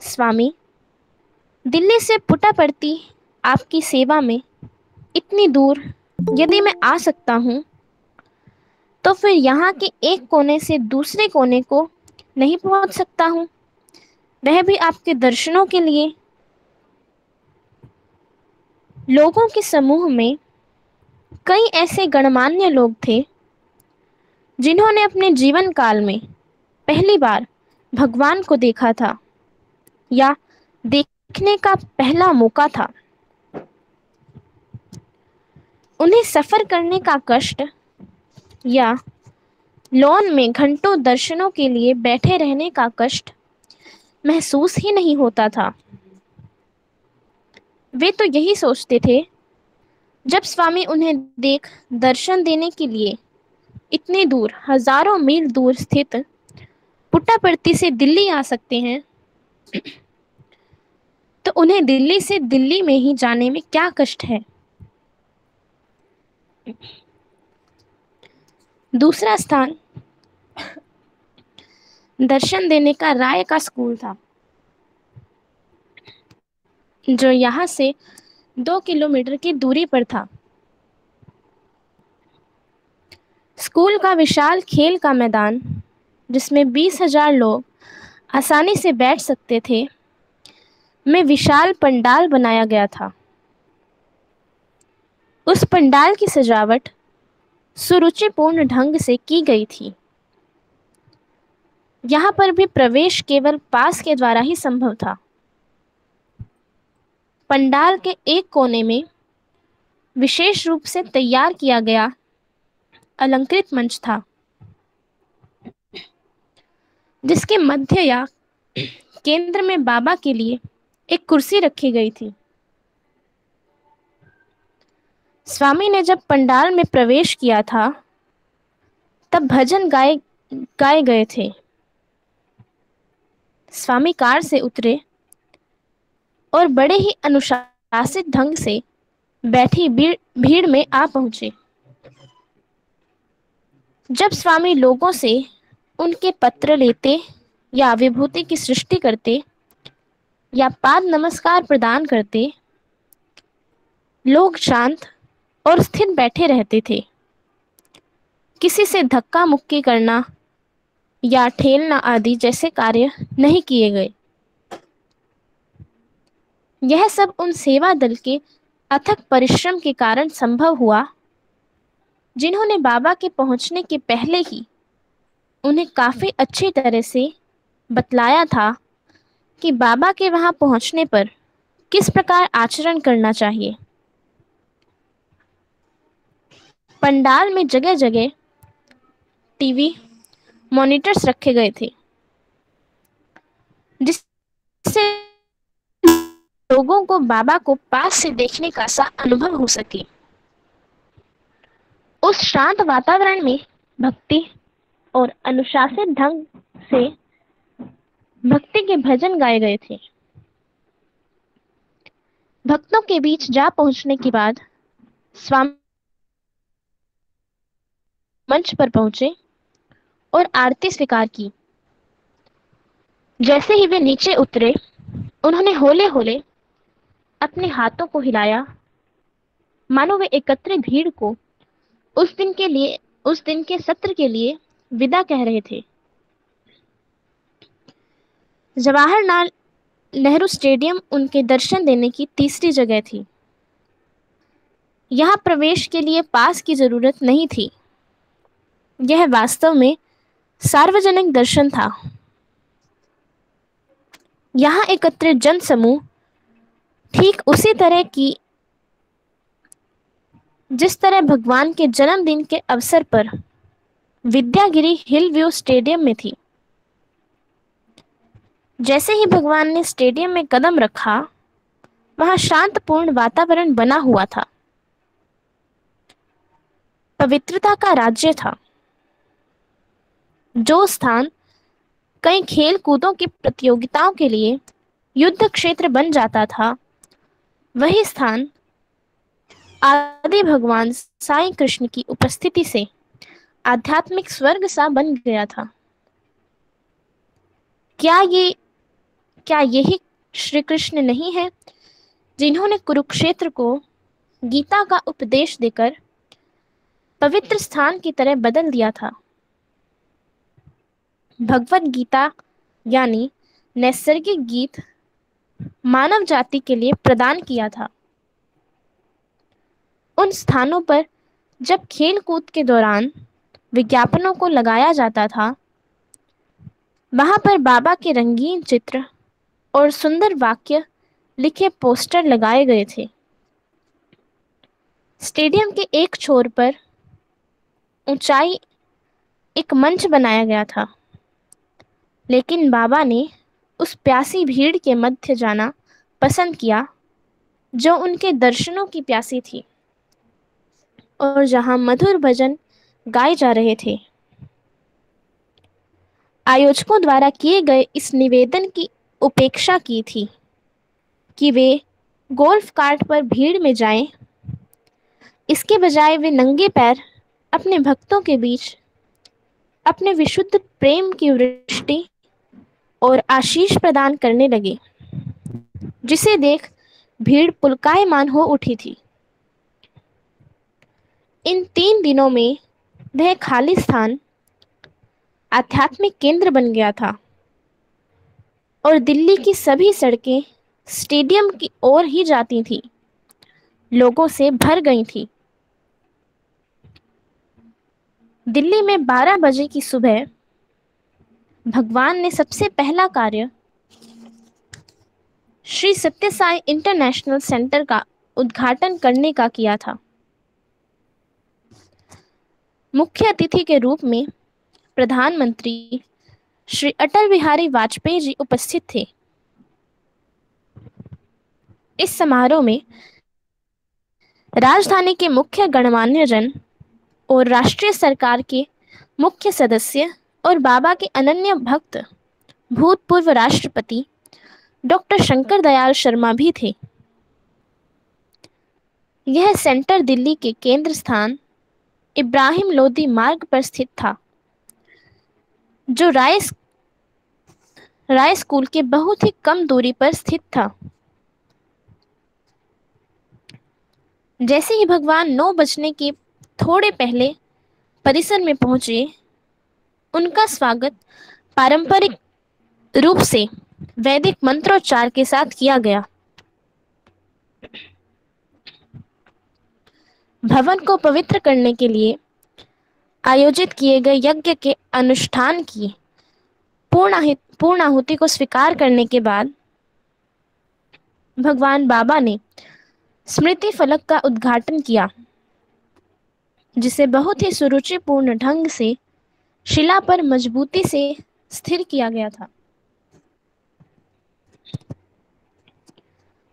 स्वामी, दिल्ली से पुट्टापर्थी आपकी सेवा में इतनी दूर यदि मैं आ सकता हूँ, तो फिर यहाँ के एक कोने से दूसरे कोने को नहीं पहुँच सकता हूँ, वह भी आपके दर्शनों के लिए। लोगों के समूह में कई ऐसे गणमान्य लोग थे, जिन्होंने अपने जीवन काल में पहली बार भगवान को देखा था या देखने का पहला मौका था। उन्हें सफर करने का कष्ट या लॉन में घंटों दर्शनों के लिए बैठे रहने का कष्ट महसूस ही नहीं होता था। वे तो यही सोचते थे, जब स्वामी उन्हें देख दर्शन देने के लिए इतने दूर, हजारों मील दूर स्थित पुट्टापर्थी से दिल्ली आ सकते हैं, तो उन्हें दिल्ली से दिल्ली में ही जाने में क्या कष्ट है। दूसरा स्थान दर्शन देने का राय का स्कूल था, जो यहाँ से 2 किलोमीटर की दूरी पर था। स्कूल का विशाल खेल का मैदान, जिसमें 20,000 लोग आसानी से बैठ सकते थे, में विशाल पंडाल बनाया गया था। उस पंडाल की सजावट सुरुचिपूर्ण ढंग से की गई थी। यहाँ पर भी प्रवेश केवल पास के द्वारा ही संभव था। पंडाल के एक कोने में विशेष रूप से तैयार किया गया अलंकृत मंच था, जिसके मध्य या केंद्र में बाबा के लिए एक कुर्सी रखी गई थी। स्वामी ने जब पंडाल में प्रवेश किया था, तब भजन गाए गए थे। स्वामी कार से उतरे और बड़े ही अनुशासित ढंग से बैठी भीड़ में आ पहुंचे। जब स्वामी लोगों से उनके पत्र लेते या विभूति की सृष्टि करते या पाद नमस्कार प्रदान करते, लोग शांत और स्थिर बैठे रहते थे। किसी से धक्का मुक्की करना या ठेलना आदि जैसे कार्य नहीं किए गए। यह सब उन सेवा दल के अथक परिश्रम के कारण संभव हुआ, जिन्होंने बाबा के पहुंचने के पहले ही उन्हें काफी अच्छी तरह से बतलाया था कि बाबा के वहां पहुंचने पर किस प्रकार आचरण करना चाहिए। पंडाल में जगह जगह टीवी मॉनिटर्स रखे गए थे, जिससे लोगों को बाबा को पास से देखने का सा अनुभव हो सके। उस शांत वातावरण में भक्ति और अनुशासित ढंग से भक्ति के भजन गाए गए थे। भक्तों के बीच जा पहुंचने के बाद स्वामी मंच पर पहुंचे और आरती स्वीकार की। जैसे ही वे नीचे उतरे, उन्होंने होले होले अपने हाथों को हिलाया, मानो वे एकत्रित भीड़ को उस दिन के सत्र के लिए विदा कह रहे थे। जवाहरलाल नेहरू स्टेडियम उनके दर्शन देने की तीसरी जगह थी। यहाँ प्रवेश के लिए पास की जरूरत नहीं थी। यह वास्तव में सार्वजनिक दर्शन था। यहाँ एकत्रित जन समूह ठीक उसी तरह की जिस तरह भगवान के जन्मदिन के अवसर पर विद्यागिरी हिल व्यू स्टेडियम में थी। जैसे ही भगवान ने स्टेडियम में कदम रखा, वहां शांतपूर्ण वातावरण बना हुआ था। पवित्रता का राज्य था। जो स्थान कई खेल कूदों की प्रतियोगिताओं के लिए युद्ध क्षेत्र बन जाता था, वही स्थान आदि भगवान साईं कृष्ण की उपस्थिति से आध्यात्मिक स्वर्ग सा बन गया था। क्या यही श्री कृष्ण नहीं है जिन्होंने कुरुक्षेत्र को गीता का उपदेश देकर पवित्र स्थान की तरह बदल दिया था। भगवत गीता यानी नैसर्गिक गीत मानव जाति के लिए प्रदान किया था। उन स्थानों पर जब खेल कूद के दौरान विज्ञापनों को लगाया जाता था, वहां पर बाबा के रंगीन चित्र और सुंदर वाक्य लिखे पोस्टर लगाए गए थे। स्टेडियम के एक छोर पर ऊंचाई एक मंच बनाया गया था, लेकिन बाबा ने उस प्यासी भीड़ के मध्य जाना पसंद किया जो उनके दर्शनों की प्यासी थी और जहां मधुर भजन गाए जा रहे थे। आयोजकों द्वारा किए गए इस निवेदन की उपेक्षा की थी कि वे गोल्फ कार्ट पर भीड़ में जाएं। इसके बजाय वे नंगे पैर अपने भक्तों के बीच अपने विशुद्ध प्रेम की वृष्टि और आशीष प्रदान करने लगे, जिसे देख भीड़ पुलकायमान हो उठी थी। इन 3 दिनों में वह खाली स्थान आध्यात्मिक केंद्र बन गया था और दिल्ली की सभी सड़कें स्टेडियम की ओर ही जाती थीं, लोगों से भर गई थी। दिल्ली में 12 बजे की सुबह भगवान ने सबसे पहला कार्य श्री सत्य साई इंटरनेशनल सेंटर का उद्घाटन करने का किया था। मुख्य अतिथि के रूप में प्रधानमंत्री श्री अटल बिहारी वाजपेयी जी उपस्थित थे। इस समारोह में राजधानी के मुख्य गणमान्य जन और राष्ट्रीय सरकार के मुख्य सदस्य और बाबा के अनन्य भक्त भूतपूर्व राष्ट्रपति डॉक्टर शंकर दयाल शर्मा भी थे। यह सेंटर दिल्ली के केंद्र स्थान इब्राहिम लोदी मार्ग पर स्थित था, जो राय स्कूल के बहुत ही कम दूरी पर स्थित था। जैसे ही भगवान 9 बजने के थोड़े पहले परिसर में पहुंचे, उनका स्वागत पारंपरिक रूप से वैदिक मंत्रोच्चार के साथ किया गया। भवन को पवित्र करने के लिए आयोजित किए गए यज्ञ के अनुष्ठान की पूर्णाहुति को स्वीकार करने के बाद भगवान बाबा ने स्मृति फलक का उद्घाटन किया, जिसे बहुत ही सुरुचिपूर्ण ढंग से शिला पर मजबूती से स्थिर किया गया था।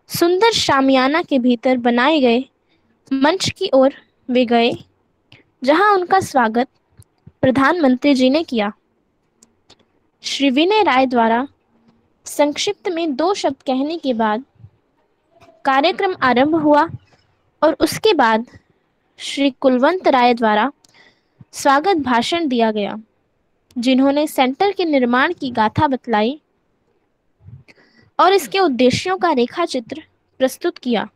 सुंदर शामियाना के भीतर बनाए गए मंच की ओर वे गए, जहां उनका स्वागत प्रधानमंत्री जी ने किया। श्री विनय राय द्वारा संक्षिप्त में 2 शब्द कहने के बाद कार्यक्रम आरंभ हुआ और उसके बाद श्री कुलवंत राय द्वारा स्वागत भाषण दिया गया, जिन्होंने सेंटर के निर्माण की गाथा बतलाई और इसके उद्देश्यों का रेखाचित्र प्रस्तुत किया।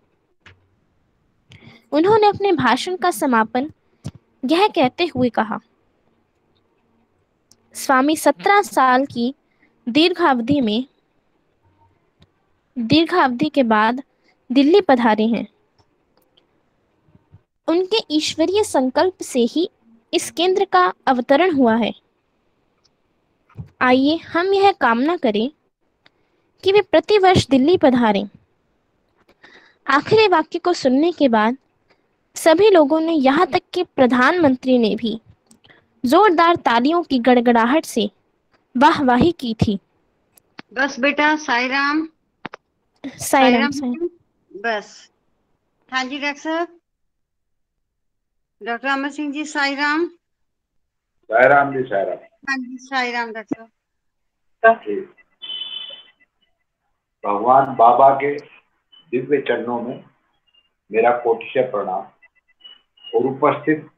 उन्होंने अपने भाषण का समापन यह कहते हुए कहा, स्वामी 17 साल की दीर्घावधि के बाद दिल्ली पधारे हैं। उनके ईश्वरीय संकल्प से ही इस केंद्र का अवतरण हुआ है। आइए हम यह कामना करें कि वे प्रतिवर्ष दिल्ली पधारें। आखिरी वाक्य को सुनने के बाद सभी लोगों ने, यहाँ तक कि प्रधानमंत्री ने भी जोरदार तालियों की गड़गड़ाहट से वाहवाही की थी। बस बेटा, साई राम। साई राम। बस। हाँ जी डॉक्टर साहब। डॉक्टर अमर सिंह जी, साई राम। साई राम जी, साई राम। हाँ जी, साई राम डॉक्टर साहब। भगवान बाबा के दिव्य चरणों में मेरा कोटिशय प्रणाम और उपस्थित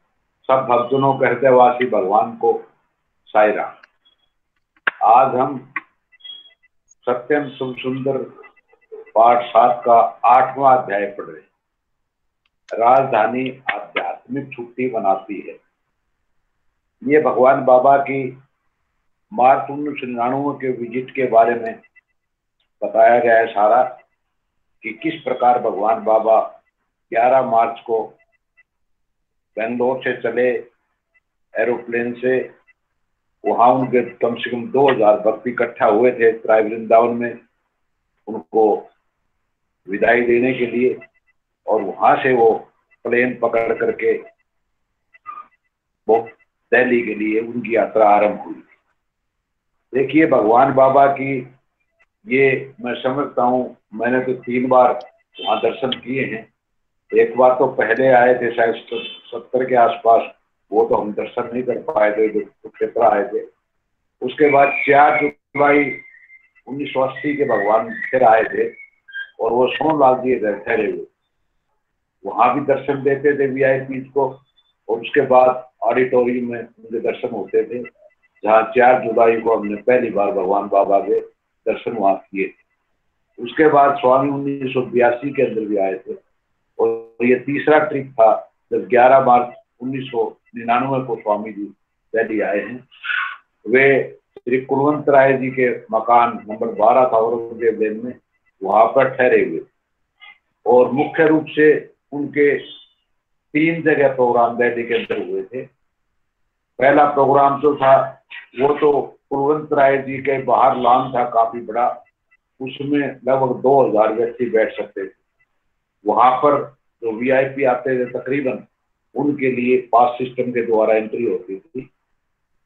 सब भक्तजनों के हृदयवासी भगवान को साई राम। आज हम सत्यम शुभ सुंदर पाठ 7 का 8वां अध्याय पढ़ रहे हैं। राजधानी आध्यात्मिक छुट्टी मनाती है। ये भगवान बाबा की मार्च 1999 के विजिट के बारे में बताया गया है सारा, कि किस प्रकार भगवान बाबा 11 मार्च को बेंगलोर से चले एरोप्लेन से। वहां उनके कम से कम 2000 भक्त इकट्ठा हुए थे त्राय वृंदावन में उनको विदाई देने के लिए, और वहां से वो प्लेन पकड़ करके वो दिल्ली के लिए उनकी यात्रा आरंभ हुई। देखिए, भगवान बाबा की ये मैं समझता हूँ, मैंने तो 3 बार वहाँ दर्शन किए हैं। एक बार तो पहले आए थे शायद 70 के आसपास, वो तो हम दर्शन नहीं कर पाए थे, जो क्षेत्र आए थे। उसके बाद 4 जुलाई 1980 के भगवान फिर आए थे और वो सोनलाल जी ठहरे हुए, वहां भी दर्शन देते थे वीआईपी को, और उसके बाद ऑडिटोरियम में उनके दर्शन होते थे, जहाँ 4 जुलाई को हमने पहली बार भगवान बाबा के दर्शन वहां किए। उसके बाद स्वामी 1982 के अंदर भी आए थे, और ये तीसरा ट्रिप था जब 11 मार्च 1999 को स्वामी जी दिल्ली आए हैं। वे श्री कुलवंत राय जी के मकान नंबर 12 था औरंगजेब लेन में, वहां पर ठहरे हुए, और मुख्य रूप से उनके 3 जगह प्रोग्राम दिल्ली के अंदर हुए थे। पहला प्रोग्राम जो था वो तो कुलवंत राय जी के बाहर लॉन था काफी बड़ा, उसमें लगभग 2000 व्यक्ति बैठ सकते थे। वहां पर जो वीआईपी आते थे तकरीबन उनके लिए पास सिस्टम के द्वारा एंट्री होती थी।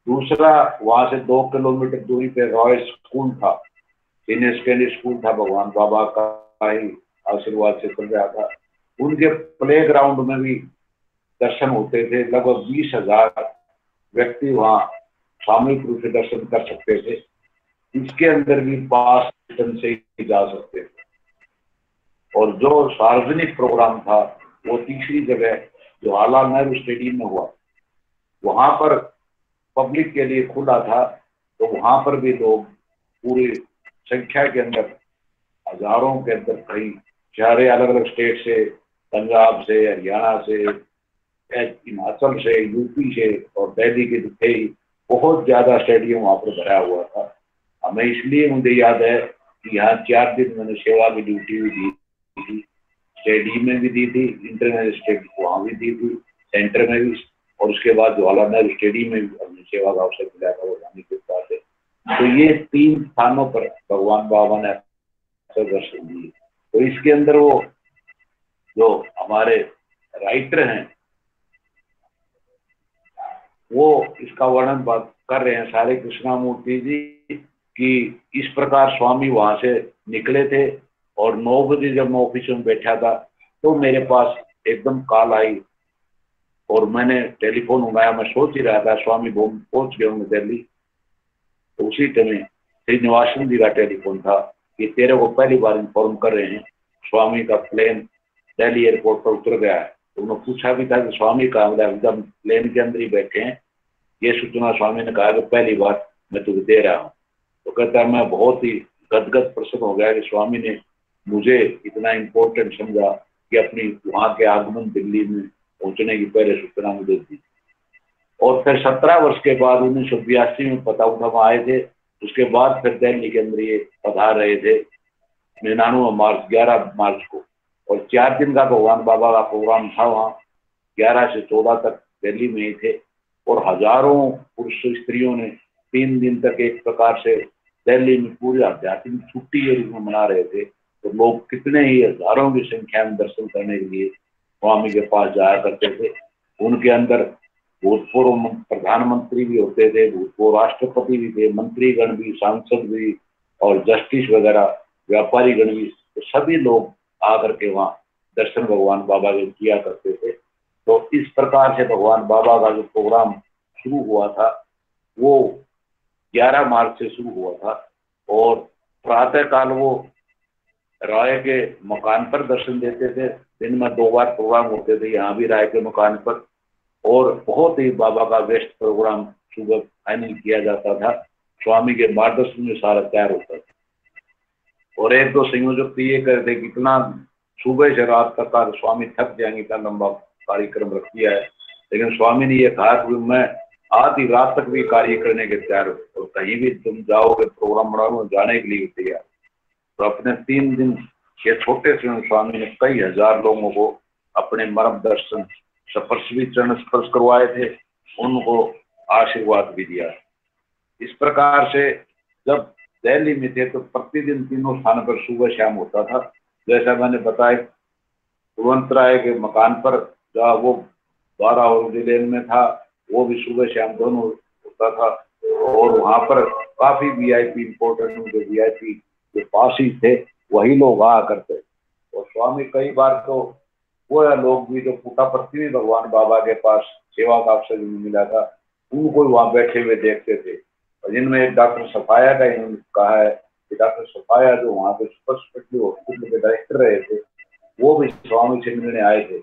दूसरा, वहां से 2 किलोमीटर दूरी पे रॉयल स्कूल था, सीनियर सेकेंडरी स्कूल था, भगवान बाबा का ही आशीर्वाद से चल रहा था। उनके प्ले ग्राउंड में भी दर्शन होते थे। लगभग 20,000 व्यक्ति वहाँ सामूहिक रूप से दर्शन कर सकते थे। इसके अंदर भी पास सिस्टम से ही जा सकते थे। और जो सार्वजनिक प्रोग्राम था वो तीसरी जगह जो जवाहरलाल नेहरू स्टेडियम में हुआ, वहां पर पब्लिक के लिए खुला था, तो वहां पर भी लोग पूरी संख्या के अंदर, हजारों के अंदर, कई शहर अलग अलग स्टेट से, पंजाब से, हरियाणा से, हिमाचल से, यूपी से और दिल्ली के थे ही बहुत ज्यादा स्टेडियम वहां पर भरा हुआ था। हमें इसलिए मुझे याद है कि यहाँ 4 दिन मैंने सेवा की ड्यूटी भी दी थी, स्टेडियम में भी दी थी, इंटरनेशनल स्टेडियम वहाँ भी दी थी, सेंटर में भी, और उसके बाद जवाहरलाल नेहरू स्टेडियम में भी हमने सेवा का अवसर मिला था रानी के पास से। तो ये 3 स्थानों पर भगवान बाबा ने दर्शन दिए। तो इसके अंदर वो जो हमारे राइटर हैं वो इसका वर्णन कर रहे हैं सारे कृष्णामूर्ति जी कि इस प्रकार स्वामी वहां से निकले थे और 9 बजे जब मैं ऑफिस में बैठा था तो मेरे पास एकदम कॉल आई और मैंने टेलीफोन उठाया। मैं सोच ही रहा था स्वामी पहुंच गए होंगे दिल्ली। तो उसी समय श्रीनिवासन जी का टेलीफोन था कि तेरे को पहली बार इन्फॉर्म कर रहे हैं स्वामी का प्लेन दिल्ली एयरपोर्ट पर उतर गया है। तो उन्होंने पूछा भी था कि स्वामी का जब प्लेन के अंदर ही बैठे हैं, ये सूचना स्वामी ने कहा कि पहली बार मैं तुझे दे रहा हूँ। तो कहता है मैं बहुत ही गदगद प्रसन्न हो गया कि स्वामी ने मुझे इतना इम्पोर्टेंट समझा कि अपनी वहां के आगमन दिल्ली में पहुंचने की पहले सूचना मुझे दी। और फिर 17 वर्ष के बाद 1982 में पताउथम आए थे। उसके बाद फिर दिल्ली के अंदर ये पधार रहे थे 99 मार्च 11 मार्च को, और 4 दिन का भगवान बाबा का प्रोग्राम था। वहाँ 11 से 14 तक दिल्ली में ही थे और हजारों पुरुष स्त्रियों ने 3 दिन तक एक प्रकार से दिल्ली में पूरी आध्यात्मिक छुट्टी के रूप में मना रहे थे। तो लोग कितने ही हजारों की संख्या में दर्शन करने के लिए स्वामी के पास जाया करते थे। उनके अंदर भूतपूर्व प्रधानमंत्री भी होते थे, भूतपूर्व राष्ट्रपति भी थे, मंत्रीगण भी, सांसद भी और जस्टिस वगैरह, व्यापारी गण भी, तो सभी लोग आकर के वहाँ दर्शन भगवान बाबा के किया करते थे। तो इस प्रकार से भगवान बाबा का जो प्रोग्राम शुरू हुआ था वो 11 मार्च से शुरू हुआ था और प्रातः काल वो राय के मकान पर दर्शन देते थे। दिन में 2 बार प्रोग्राम होते थे, यहाँ भी राय के मकान पर, और बहुत ही बाबा का बेस्ट प्रोग्राम सुबह फाइनल किया जाता था। स्वामी के मार्गदर्शन में सारा तैयार होता था। और 1-2 संयोजक तो ये कहते थे कितना सुबह से रात तक का स्वामी थक जाएंगे, इतना लंबा कार्यक्रम रख दिया है। लेकिन स्वामी ने ये कहा कि मैं आधी रात तक भी कार्य करने के तैयार हूँ और कहीं भी तुम जाओगे प्रोग्राम बनाओ जाने के लिए तैयार। तो अपने 3 दिन के छोटे से स्वामी ने कई हजार लोगों को अपने मर्म दर्शन स्पर्श भी चरण स्पर्श करवाए थे, उनको आशीर्वाद भी दिया। इस प्रकार से जब दिल्ली में थे तो प्रतिदिन 3 स्थानों पर सुबह शाम होता था। जैसा मैंने बताया कुलवंत राय के मकान पर जहाँ वो 12 और लेन में था वो भी सुबह शाम दोनों होता था। और वहाँ पर काफी वीआईपी इंपोर्टेंट जो वीआईपी जो पास ही थे वही लोग आया करते। और स्वामी कई बार तो वो लोग भी जो पुटापर्थी भी भगवान बाबा के पास सेवा का अवसर मिला था उनको वहाँ बैठे हुए देखते थे। और जिनमें एक डॉक्टर सफाया का इन्होंने कहा है कि डॉक्टर सफाया जो वहाँ पे सुपर स्पेशलिटी हॉस्पिटल के डायरेक्टर रहे थे वो भी स्वामी से मिलने आए थे।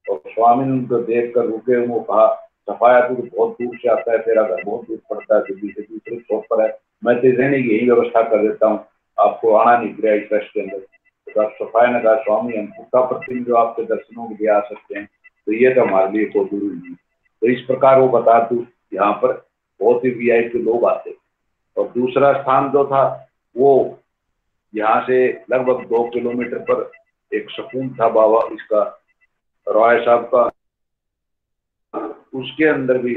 और स्वामी ने उनको देख कर रुके, उनको कहा सफाया तू तो बहुत दूर से आता है, तेरा घर बहुत दूर पड़ता है, दिल्ली से दूसरे छोर पर है, मैं तो रहने की यही व्यवस्था कर देता हूँ, आपको आना नहीं पड़ेगा इस ट्रस्ट के अंदर। तो डॉक्टर सफाया ने कहा स्वामी हम पुट्टापर्थी जो आपके दर्शनों के लिए आ सकते हैं तो ये तो हमारे लिए कोई जरूरी नहीं। तो इस प्रकार वो बता तू यहाँ पर बहुत ही वीआईपी लोग आते। और दूसरा स्थान जो था वो यहाँ से लगभग 2 किलोमीटर पर एक सकून था बाबा इसका रॉय साहब का, उसके अंदर भी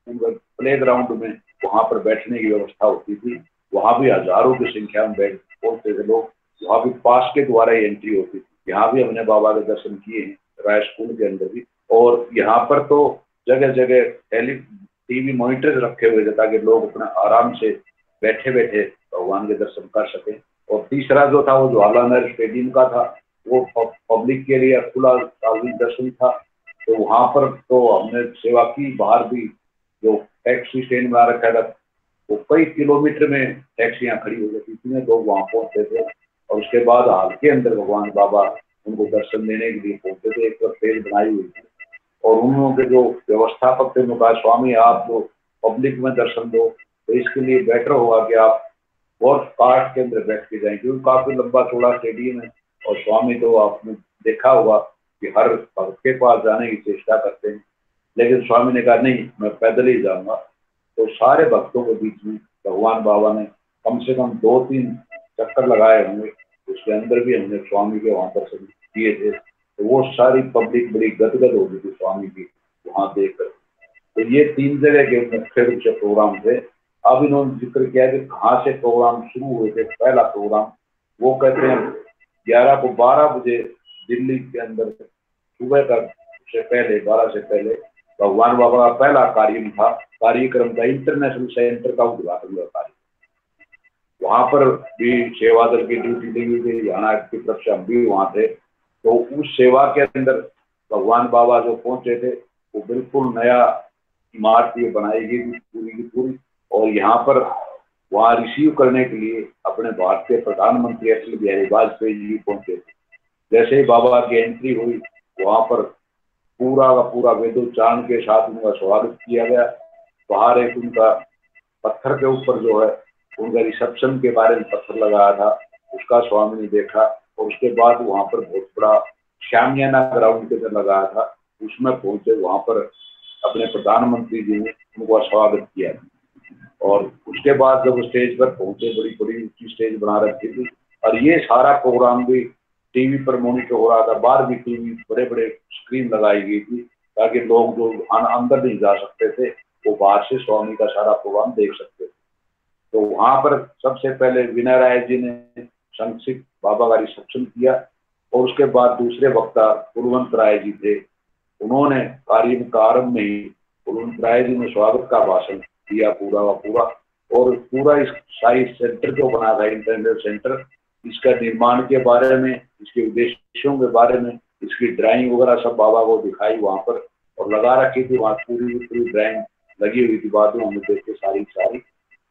प्ले ग्राउंड में वहां पर बैठने की व्यवस्था होती थी। वहां भी हजारों की संख्या में बैठ पहुंचते थे लोग। वहां भी पास के द्वारा ही एंट्री होती थी। यहाँ भी हमने बाबा के दर्शन किए हैं राय स्कूल के अंदर भी। और यहाँ पर तो जगह जगह टीवी मॉनिटर्स रखे हुए थे ताकि लोग अपना आराम से बैठे बैठे भगवान के दर्शन कर सके। और तीसरा जो था वो जवाहरलाल नेहरू स्टेडियम का था, वो पब्लिक के लिए खुला सार्वजनिक दर्शन था। तो वहां पर तो हमने सेवा की। बाहर भी जो टैक्सी स्टैंड में आ रखा था वो कई किलोमीटर में टैक्सियां खड़ी हो जाती, इतने लोग वहां पहुंचते थे। और उसके बाद हाल के अंदर भगवान बाबा उनको दर्शन देने के लिए पहुंचते थे। एक स्टेज बनाई हुई थी और उन्होंने जो व्यवस्थापक थे उन्होंने कहा स्वामी आप जो पब्लिक में दर्शन दो तो इसके लिए बेटर होगा कि आप बहुत कार्ट के अंदर बैठ के जाएं, क्योंकि काफी लंबा चौड़ा स्टेडियम है। और स्वामी तो आपने देखा होगा कि हर भक्त के पास जाने की चेष्टा करते हैं, लेकिन स्वामी ने कहा नहीं, मैं पैदल ही जाऊंगा। तो सारे भक्तों के बीच में भगवान बाबा ने कम से कम 2-3 चक्कर लगाए होंगे, उसके अंदर भी हमने स्वामी के वहां दर्शन किए थे। तो वो सारी पब्लिक बड़ी गदगद हो गई थी स्वामी की वहां देखकर। तो ये 3 जगह के मुख्य रूप से प्रोग्राम थे। अब इन्होंने जिक्र किया कि कहाँ से प्रोग्राम शुरू हुए थे। पहला प्रोग्राम वो कहते हैं 11 को 12 बजे दिल्ली के अंदर सुबह का से पहले 12 से पहले भगवान बाबा का पहला कार्यक्रम था इंटरनेशनल सेंटर का उद्घाटन हुआ कार्य। वहां पर भी सेवा दल की ड्यूटी दी गई थी, हरियाणा की तरफ से हम भी वहां थे। तो उस सेवा के अंदर भगवान बाबा जो पहुंचे थे वो बिल्कुल नया इमारत ये बनाई गई थी पूरी की पूरी। और यहाँ पर वहाँ रिसीव करने के लिए अपने भारत के प्रधानमंत्री अटल बिहारी वाजपेयी जी पहुंचे थे। जैसे ही बाबा की एंट्री हुई वहां पर पूरा का पूरा वेदोच्चारण के साथ उनका स्वागत किया गया। बाहर एक उनका पत्थर के ऊपर जो है उनका रिसेप्शन के बारे में पत्थर लगाया था, उसका स्वामी ने देखा। और उसके बाद वहां पर बहुत बड़ा शामियाना ग्राउंड के अंदर लगाया था, उसमें पहुंचे। वहां पर अपने प्रधानमंत्री जी ने उनका स्वागत किया। और उसके बाद जब स्टेज पर पहुंचे, बड़ी बड़ी ऊंची स्टेज बना रखी थी। और ये सारा प्रोग्राम भी टीवी पर मॉनिटर हो रहा था। बाहर भी टीवी बड़े बड़े स्क्रीन लगाई गई थी ताकि लोग जो अंदर नहीं जा सकते थे वो बाहर से स्वामी का सारा प्रोग्राम देख सकते थे। तो वहां पर सबसे पहले विनय राय जी ने संक्षिप्त बाबा का रिसेप्शन किया। और उसके बाद दूसरे वक्ता कुलवंत राय जी थे, उन्होंने कार्यक्रम का आरंभ में ही कुलवंत राय जी ने स्वागत का भाषण दिया पूरा का पूरा। और पूरा इस साई सेंटर जो बना था इंटरनेट सेंटर, इसका निर्माण के बारे में, इसके उद्देश्यों के बारे में, इसकी ड्राइंग वगैरह सब बाबा को दिखाई वहां पर और लगा रखी थी। वहां पूरी पूरी ड्राइंग लगी हुई थी, बाद में हमें देख के सारी।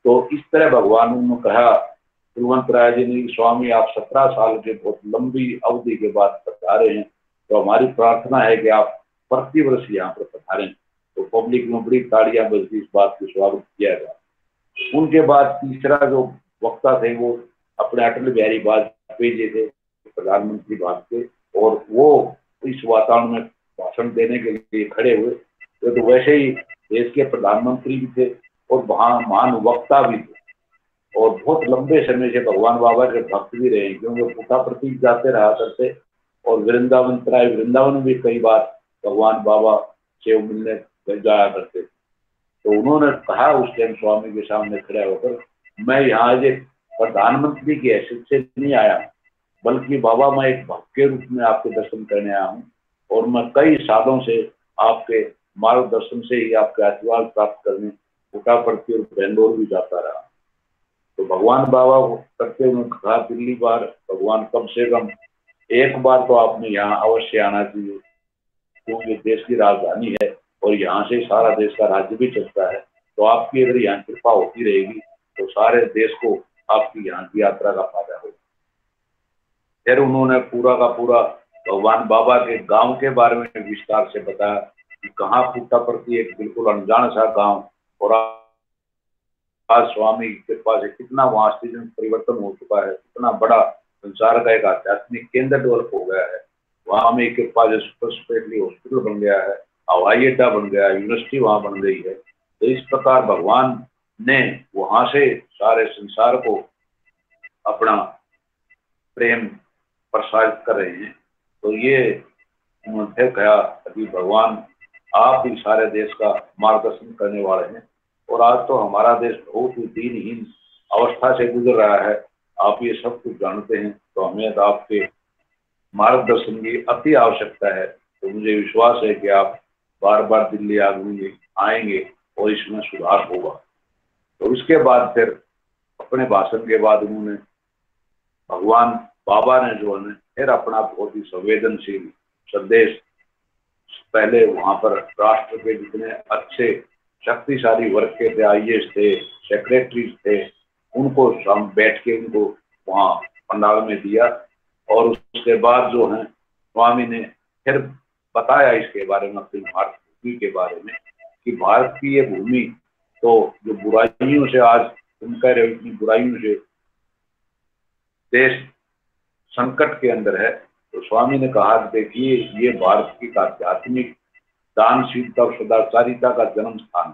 तो इस तरह भगवान ने कहा कुलवंत राय जी ने, स्वामी आप 17 साल के बहुत लंबी अवधि के बाद पधारे हैं, तो हमारी प्रार्थना है कि आप प्रतिवर्ष यहाँ पर पधारें। तो पब्लिक में बड़ी ताड़ियां बजती, इस बात का स्वागत किया गया। उनके बाद तीसरा जो वक्ता थे वो अपने अटल बिहारी वाजपेयी जी थे, प्रधानमंत्री भारत के। और वो इस वातावरण में भाषण देने के लिए खड़े हुए। तो वैसे ही देश के प्रधानमंत्री भी थे और महान वक्ता भी थे और बहुत लंबे समय से भगवान बाबा के भक्त भी रहे, क्योंकि पुटा प्रतीक जाते रहा करते। और वृंदावन में भी कई बार भगवान बाबा से मिलने जाया करते। तो उन्होंने कहा उस टाइम स्वामी के सामने खड़ा होकर, मैं यहाँ आज एक प्रधानमंत्री की हैसियत से नहीं आया, बल्कि बाबा मैं एक भक्त के रूप में आपके दर्शन करने आया हूँ। और मैं कई सालों से आपके मार्गदर्शन से ही आपके आशीर्वाद प्राप्त करने पुटापर्थी और बेंगलोर भी जाता रहा। तो भगवान बाबा को करते हुए कहा दिल्ली बार भगवान कम से कम एक बार तो आपने यहाँ अवश्य आना चाहिए, क्योंकि देश की राजधानी है और यहाँ से सारा देश का राज्य भी चलता है। तो आपकी अगर यहाँ कृपा होती रहेगी तो सारे देश को आपकी यहाँ की यात्रा का फायदा होगा। फिर उन्होंने पूरा का पूरा भगवान बाबा के गांव के बारे में विस्तार से बताया कि कहाँ पुट्टापर्थी एक बिल्कुल अनजान सा गांव, और आज स्वामी के पास कितना वहां स्थिति में परिवर्तन हो चुका है, कितना बड़ा संसार का एक आध्यात्मिक केंद्र डेवलप हो गया है। वहां में के पास सुपर स्पेशलिटी हॉस्पिटल बन गया है, हवाई अड्डा बन गया है, यूनिवर्सिटी वहां बन गई है। तो इस प्रकार भगवान ने वहां से सारे संसार को अपना प्रेम प्रसारित कर रहे हैं। तो ये उन्होंने कहा कि भगवान आप ही सारे देश का मार्गदर्शन करने वाले हैं। और आज तो हमारा देश बहुत ही दीनहीन अवस्था से गुजर रहा है, आप ये सब कुछ जानते हैं। तो हमें तो आपके मार्गदर्शन की अति आवश्यकता है। तो मुझे विश्वास है कि आप बार बार दिल्ली आएंगे और इसमें सुधार होगा। तो इसके बाद फिर अपने भाषण के बाद उन्होंने भगवान बाबा ने जो है फिर अपना बहुत ही संवेदनशील संदेश, पहले वहां पर राष्ट्र के जितने अच्छे शक्तिशाली वर्ग के थे, IAS थे, सेक्रेटरीज थे, उनको हम बैठ के उनको वहाँ पंडाल में दिया। और उसके बाद जो है स्वामी ने फिर बताया इसके बारे में, अपनी भारत भूमि के बारे में, कि भारत की ये भूमि तो जो बुराइयों से आज तुम कह रहे हो, इतनी बुराइयों से देश संकट के अंदर है। तो स्वामी ने कहा देखिए ये भारत की आध्यात्मिक दानशीलता और सदाचारिता का जन्म स्थान।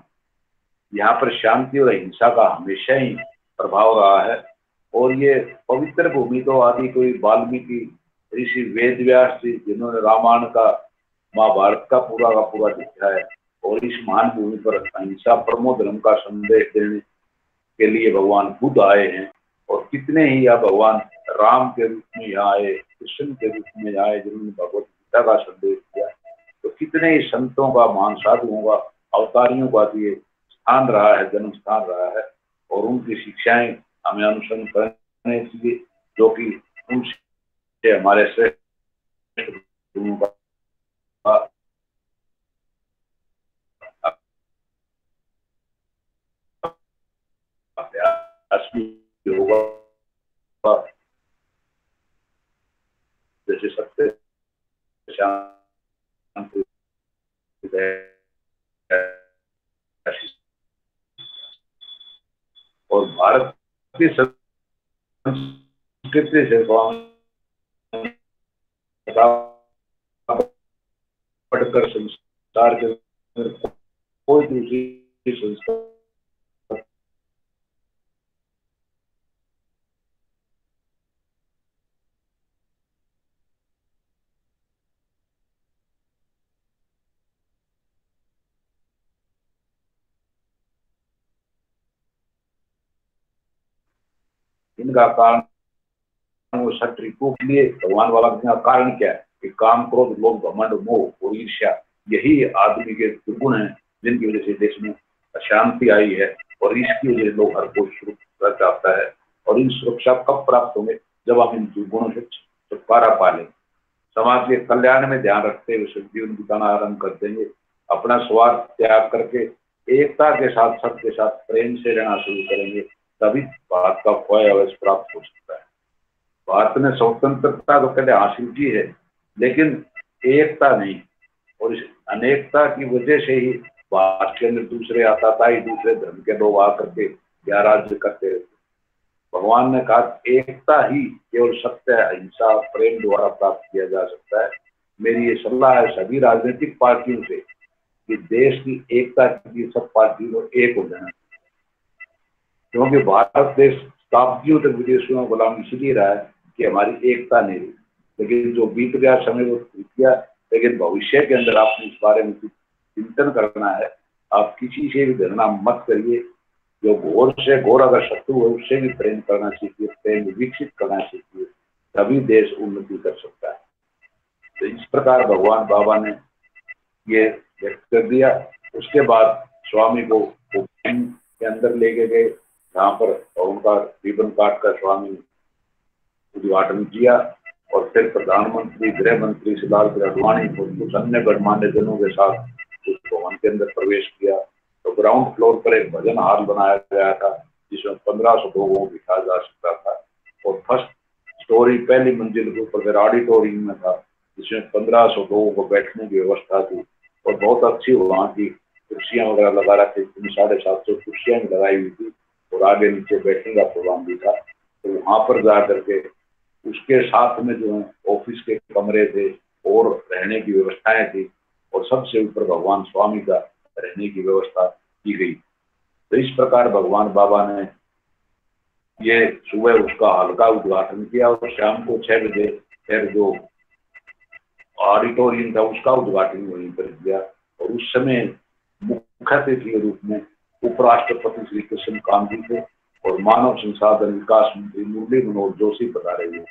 यहाँ पर शांति और अहिंसा का हमेशा ही प्रभाव रहा है और ये पवित्र भूमि तो आदि कोई वाल्मीकि ऋषि वेद व्यास जी जिन्होंने रामायण का महाभारत का पूरा लिखा है और इस महान भूमि पर अहिंसा परमो धर्म का संदेश देने के लिए भगवान बुद्ध आए हैं। और कितने ही या भगवान राम के रूप में यहाँ आए, कृष्ण के रूप में आए जिन्होंने भगवत गीता का संदेश दिया। तो कितने ही संतों का, महान साधुओं का, अवतारियों का ये स्थान रहा है, जन्म स्थान रहा है और उनकी शिक्षाएं हमें अनुसरण करने चाहिए जो कि उनसे हमारे श्रेष्ठ गुरुओं का अभ्यास भी होगा। जैसे सत्य, शांति, और भारत की संस्कृति से पढ़कर संसार के कोई दूसरी संस्था इनका कारण वो शत्रु को लिए भगवान वाला का कारण क्या है कि काम, क्रोध, लोभ, घमंड, मोह और ईर्ष्या यही आदमी के दुर्गुण हैं जिनकी वजह से देश में अशांति आई है और इसकी वजह से लोग हर कोई सुरक्षा चाहता है। और इन सुरक्षा कब प्राप्त होंगे? जब हम इन दुर्गुणों से छुटकारा पा लेंगे, समाज के कल्याण में ध्यान रखते हुए जीवन बिताना आरंभ कर देंगे, अपना स्वार्थ त्याग करके एकता के साथ, सबके साथ प्रेम से रहना शुरू करेंगे, तभी भारत का खोया अवश्य प्राप्त हो सकता है। भारत ने स्वतंत्रता तो पहले हासिल की है लेकिन एकता नहीं, और इस अनेकता की वजह से ही भारत के अंदर दूसरे आताताई, दूसरे धर्म के लोग आकर के या राज्य करते रहते। भगवान ने कहा एकता ही केवल सत्य, अहिंसा, प्रेम द्वारा प्राप्त किया जा सकता है। मेरी ये सलाह है सभी राजनीतिक पार्टियों से कि देश की एकता के लिए सब पार्टियों को एक हो जाना, क्योंकि भारत देश शताब्दियों तक विदेशियों में गुलाम इसलिए रहा है कि हमारी एकता नहीं रही। लेकिन जो बीत गया समय वो बीत गया, लेकिन भविष्य के अंदर आपने इस बारे में चिंतन करना है। आप किसी से भी घृणा मत करिए, जो घोर से घोर अगर शत्रु है उससे भी प्रेम करना सीखिए, प्रेम विकसित करना सीखिए, तभी देश उन्नति कर सकता है। तो इस प्रकार भगवान बाबा ने ये व्यक्त कर दिया। उसके बाद स्वामी को के अंदर लेके गए जहाँ पर और उनका रिबन काट कर स्वामी ने उद्घाटन किया और फिर प्रधानमंत्री, गृह मंत्री श्री लाल आडवाणी और कुछ अन्य गणमान्य जनों के साथ उस भवन के अंदर प्रवेश किया। तो ग्राउंड फ्लोर पर एक भजन हॉल बनाया गया था जिसमें 1500 लोगों को बिठा जा सकता था और फर्स्ट स्टोरी पहली मंजिल के ऊपर फिर ऑडिटोरियम में था जिसमें 1500 लोगों को बैठने की व्यवस्था थी और बहुत अच्छी वहाँ की कुर्सियां वगैरह लगा रखी थी, 750 कुर्सियां भी लगाई हुई थी और आगे नीचे बैठने का प्रोग्राम भी था। तो वहां पर जा करके उसके साथ में जो है ऑफिस के कमरे थे और रहने की व्यवस्थाएं थी और सबसे ऊपर भगवान स्वामी का रहने की व्यवस्था की गई। तो इस प्रकार भगवान बाबा ने ये सुबह उसका हल्का उद्घाटन किया और शाम को 6 बजे फिर जो ऑडिटोरियम था उसका उद्घाटन वहीं पर किया। और उस समय मुख्य अतिथि के रूप में उपराष्ट्रपति श्री कृष्ण कांत जी थे और मानव संसाधन विकास मंत्री मुरली मनोहर जोशी पधारे हुए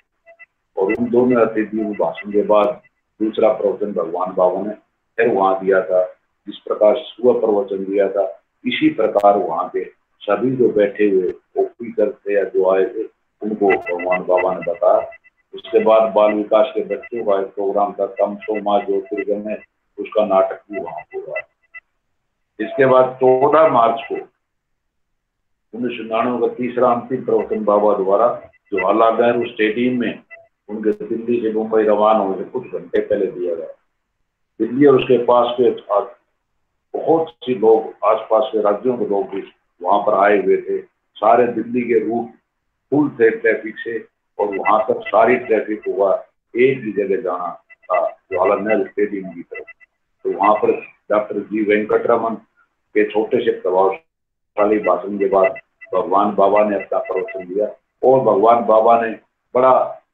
और उन दोनों अतिथियों को भाषण के बाद दूसरा प्रवचन भगवान बाबा ने फिर वहां दिया था। जिस प्रकार सुबह प्रवचन दिया था इसी प्रकार वहां के सभी जो बैठे हुए ऑफिसर थे या जो आए थे उनको भगवान बाबा ने बताया। उसके बाद बाल विकास के बच्चों का एक प्रोग्राम था, तमसो माँ ज्योतिर्गमय, उसका नाटक भी वहां हुआ। इसके बाद 14 मार्च को 1999 का तीसरा अंतिम प्रवचन बाबा द्वारा जवाहरलाल नेहरू स्टेडियम में उनके दिल्ली से मुंबई रवाना होने से कुछ घंटे पहले दिया गया। दिल्ली और उसके पास के बहुत सी लोग, आसपास के राज्यों के लोग भी वहां पर आए हुए थे। सारे दिल्ली के रूट फुल थे ट्रैफिक से और वहां तक सारी ट्रैफिक हुआ एक ही जगह जाना था, जवाहरलाल नेहरू स्टेडियम की तरफ। तो वहां पर डॉक्टर जी वेंकटरमन के छोटे से प्रभावशाली भाषण के बाद भगवान बाबा ने अपना प्रवचन दिया और भगवान बाबा ने बड़ा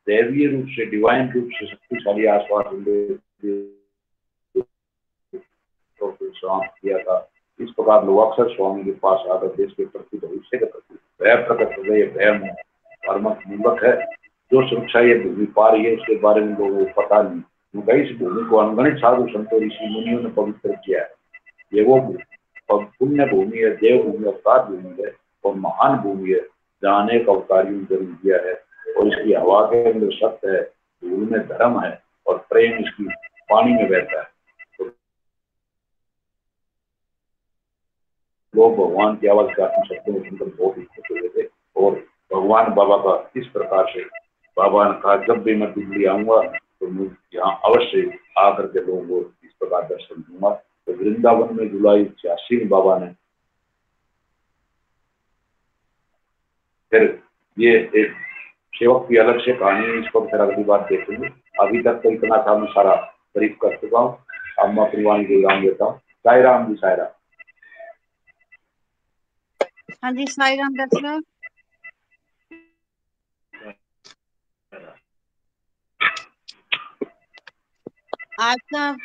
दैवीय रूप से, डिवाइन रूप से शक्तिशाली आश्वासन समाप्त किया था। इस प्रकार लोग अक्सर स्वामी के पास आकर देश के प्रति भविष्य के प्रति भय प्रकट कर रहे, भय मूलक है। जो सुरक्षा ये भूमि पा रही है उसके बारे में लोगों को पता नहीं, क्योंकि इस भूमि को अनगणित साधु संतों ऋषि मुनियों ने पवित्र किया है। ये वो पुण्य भूमि है, देव भूमि, अवतार भूमि है और महान भूमि है जहाँ अनेक अवतारियों ने जन्म दिया है। और इसकी हवा के अंदर सत्य है, धूल में धर्म है और प्रेम इसकी पानी में बहता है। तो लोग भगवान की आवाज के आत्म शब्दों में सुनकर बहुत ही खुश हुए थे। और भगवान बाबा का इस प्रकार से बाबा ने कहा, जब भी मैं दिल्ली आऊंगा तो मैं यहाँ अवश्य आकर के लोगों को इस प्रकार दर्शन दूंगा। तो वृंदावन में जुलाई 86 में बाबा ने फिर ये एक सेवक की अलग से कहानी है, इसको फिर अगली बार देखेंगे। अभी तक तो इतना था, मैं सारा तारीफ कर चुका हूँ। अब मैं अपनी वाणी के नाम देता हूँ। साई राम जी, साई राम। हाँ जी, साई राम डॉक्टर साहब। आज का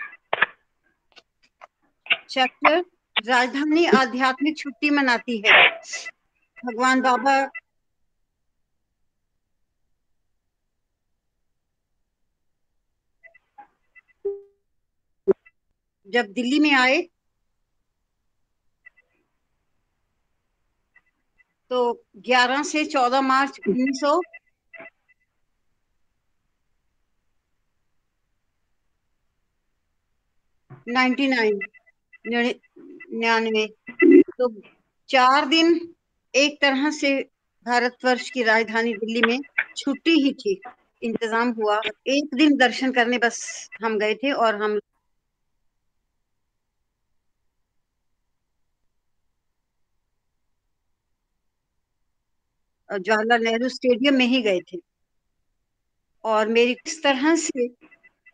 चैप्टर राजधानी आध्यात्मिक छुट्टी मनाती है। भगवान बाबा जब दिल्ली में आए तो 11 से 14 मार्च 1999 तो 4 दिन एक तरह से भारतवर्ष की राजधानी दिल्ली में छुट्टी ही थी। इंतजाम हुआ, एक दिन दर्शन करने बस हम गए थे और हम जवाहरलाल नेहरू स्टेडियम में ही गए थे। और मेरी किस तरह से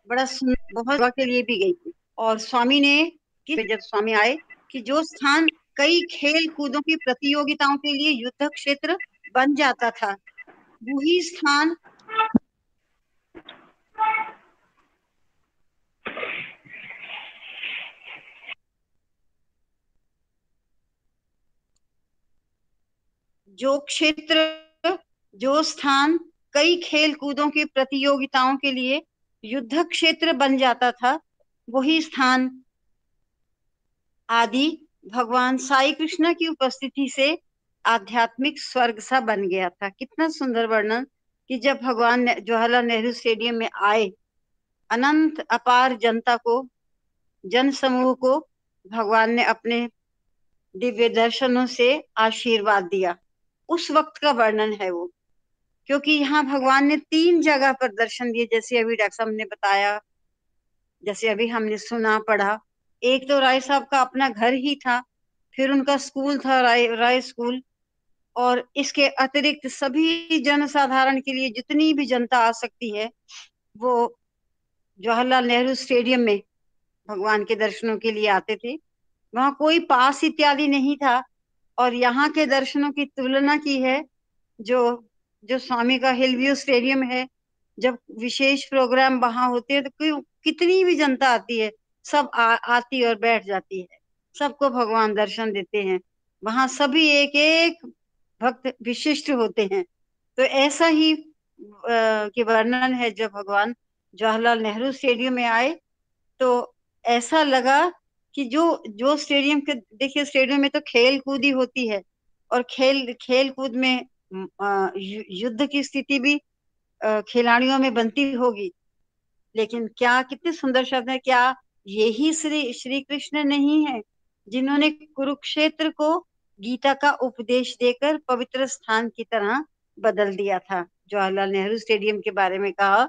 बड़ा बहुत के लिए भी गई थी। और स्वामी ने जब स्वामी आए कि जो स्थान कई खेल कूदों की प्रतियोगिताओं के लिए युद्ध क्षेत्र बन जाता था, वही स्थान जो स्थान कई खेल कूदों की प्रतियोगिताओं के लिए युद्ध क्षेत्र बन जाता था, वही स्थान आदि भगवान साई कृष्ण की उपस्थिति से आध्यात्मिक स्वर्ग सा बन गया था। कितना सुंदर वर्णन कि जब भगवान जवाहरलाल नेहरू स्टेडियम में आए, अनंत अपार जनता को, जन समूह को भगवान ने अपने दिव्य दर्शनों से आशीर्वाद दिया। उस वक्त का वर्णन है वो, क्योंकि यहाँ भगवान ने 3 जगह पर दर्शन दिए, जैसे अभी डॉक्टर साहब ने बताया, जैसे अभी हमने सुना पढ़ा। एक तो राय साहब का अपना घर ही था, फिर उनका स्कूल था राय स्कूल, और इसके अतिरिक्त सभी जनसाधारण के लिए जितनी भी जनता आ सकती है वो जवाहरलाल नेहरू स्टेडियम में भगवान के दर्शनों के लिए आते थे। वहां कोई पास इत्यादि नहीं था। और यहाँ के दर्शनों की तुलना की है जो स्वामी का हिलव्यू स्टेडियम है, जब विशेष प्रोग्राम वहां होते हैं तो कितनी भी जनता आती है, सब आती और बैठ जाती है, सबको भगवान दर्शन देते हैं। वहां सभी एक एक भक्त विशिष्ट होते हैं। तो ऐसा ही की वर्णन है, जब भगवान जवाहरलाल नेहरू स्टेडियम में आए तो ऐसा लगा कि जो स्टेडियम के, देखिए स्टेडियम में तो खेल कूद ही होती है, और खेल कूद में युद्ध की स्थिति भी खिलाड़ियों में बनती होगी। लेकिन क्या कितने सुंदर शब्द है, क्या यही श्री कृष्ण नहीं है जिन्होंने कुरुक्षेत्र को गीता का उपदेश देकर पवित्र स्थान की तरह बदल दिया था। जवाहरलाल नेहरू स्टेडियम के बारे में कहा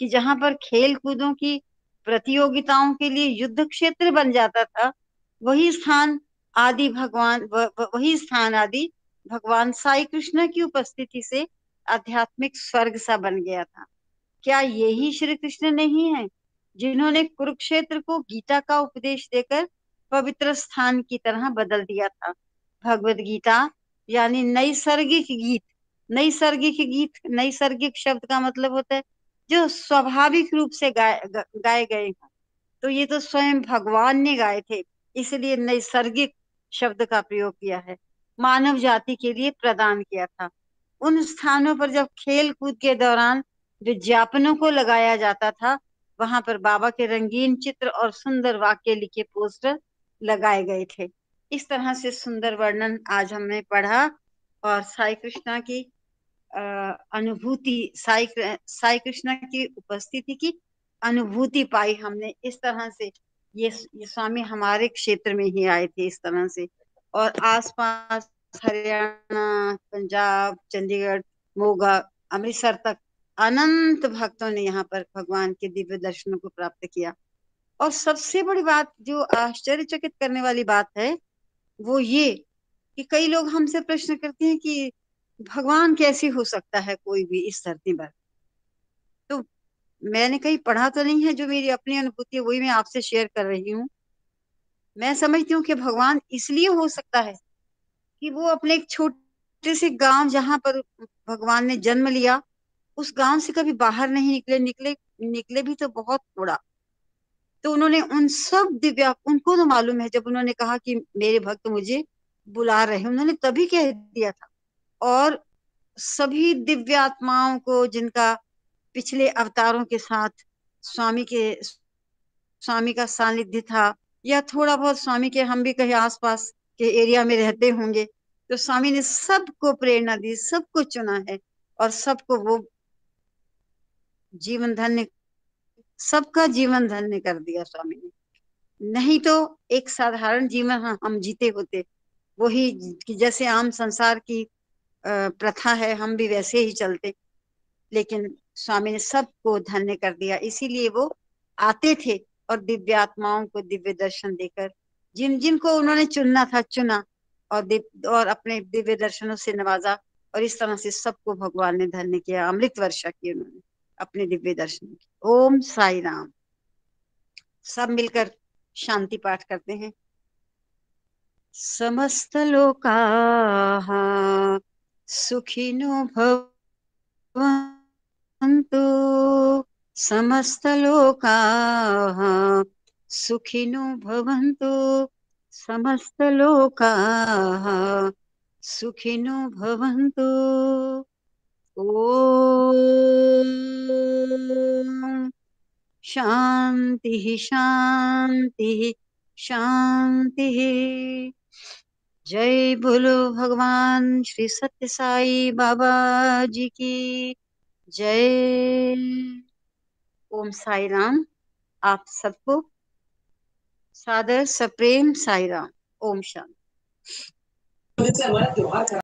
कि जहां पर खेल कूदों की प्रतियोगिताओं के लिए युद्ध क्षेत्र बन जाता था, वही स्थान आदि भगवान साई कृष्ण की उपस्थिति से आध्यात्मिक स्वर्ग सा बन गया था। क्या यही श्री कृष्ण नहीं है जिन्होंने कुरुक्षेत्र को गीता का उपदेश देकर पवित्र स्थान की तरह बदल दिया था। भगवत गीता यानी नैसर्गिक गीत। नैसर्गिक गीत, नैसर्गिक शब्द का मतलब होता है जो स्वाभाविक रूप से गाए गए हैं। तो ये तो स्वयं भगवान ने गाए थे, इसलिए नैसर्गिक शब्द का प्रयोग किया है। मानव जाति के लिए प्रदान किया था। उन स्थानों पर जब खेल कूद के दौरान विज्ञापनों को लगाया जाता था, वहां पर बाबा के रंगीन चित्र और सुंदर वाक्य लिखे पोस्टर लगाए गए थे। इस तरह से सुंदर वर्णन आज हमने पढ़ा और साई कृष्णा की अनुभूति, साई कृष्णा की उपस्थिति की अनुभूति पाई हमने। इस तरह से ये स्वामी हमारे क्षेत्र में ही आए थे इस तरह से, और आसपास हरियाणा, पंजाब, चंडीगढ़, मोगा, अमृतसर तक अनंत भक्तों ने यहाँ पर भगवान के दिव्य दर्शनों को प्राप्त किया। और सबसे बड़ी बात जो आश्चर्यचकित करने वाली बात है वो ये कि कई लोग हमसे प्रश्न करते हैं कि भगवान कैसे हो सकता है कोई भी इस धरती पर। तो मैंने कहीं पढ़ा तो नहीं है, जो मेरी अपनी अनुभूति है वही मैं आपसे शेयर कर रही हूँ। मैं समझती हूँ कि भगवान इसलिए हो सकता है कि वो अपने एक छोटे से गांव जहां पर भगवान ने जन्म लिया, उस गांव से कभी बाहर नहीं निकले भी तो बहुत थोड़ा। तो उन्होंने उन सब उनको तो मालूम है, जब उन्होंने कहा कि मेरे भक्त मुझे बुला रहे हैं, उन्होंने तभी कह दिया था। और सभी दिव्य आत्माओं को जिनका पिछले अवतारों के साथ स्वामी का सानिध्य था, या थोड़ा बहुत स्वामी के हम भी कहीं आसपास के एरिया में रहते होंगे, तो स्वामी ने सबको प्रेरणा दी, सबको चुना है और सबको वो जीवन धन्य, सबका जीवन धन्य कर दिया स्वामी ने। नहीं तो एक साधारण जीवन हम जीते होते, वही कि जैसे आम संसार की प्रथा है, हम भी वैसे ही चलते। लेकिन स्वामी ने सबको धन्य कर दिया, इसीलिए वो आते थे और दिव्य आत्माओं को दिव्य दर्शन देकर जिनको उन्होंने चुनना था चुना, और अपने दिव्य दर्शनों से नवाजा। और इस तरह से सबको भगवान ने धन्य किया, अमृत वर्षा की उन्होंने अपने दिव्य दर्शन की। ओम साई राम। सब मिलकर शांति पाठ करते हैं। समस्त लोकाः सुखिनो भवन्तु, समस्त लोकाः सुखिनो भवन्तु, समस्त लोकाः सुखिनो भवन्तु। ओम शांति शांति शांति। जय बोलो भगवान श्री सत्य साई बाबा जी की जय। ओम साई राम। आप सबको सादर सप्रेम साई राम। ओम शांति।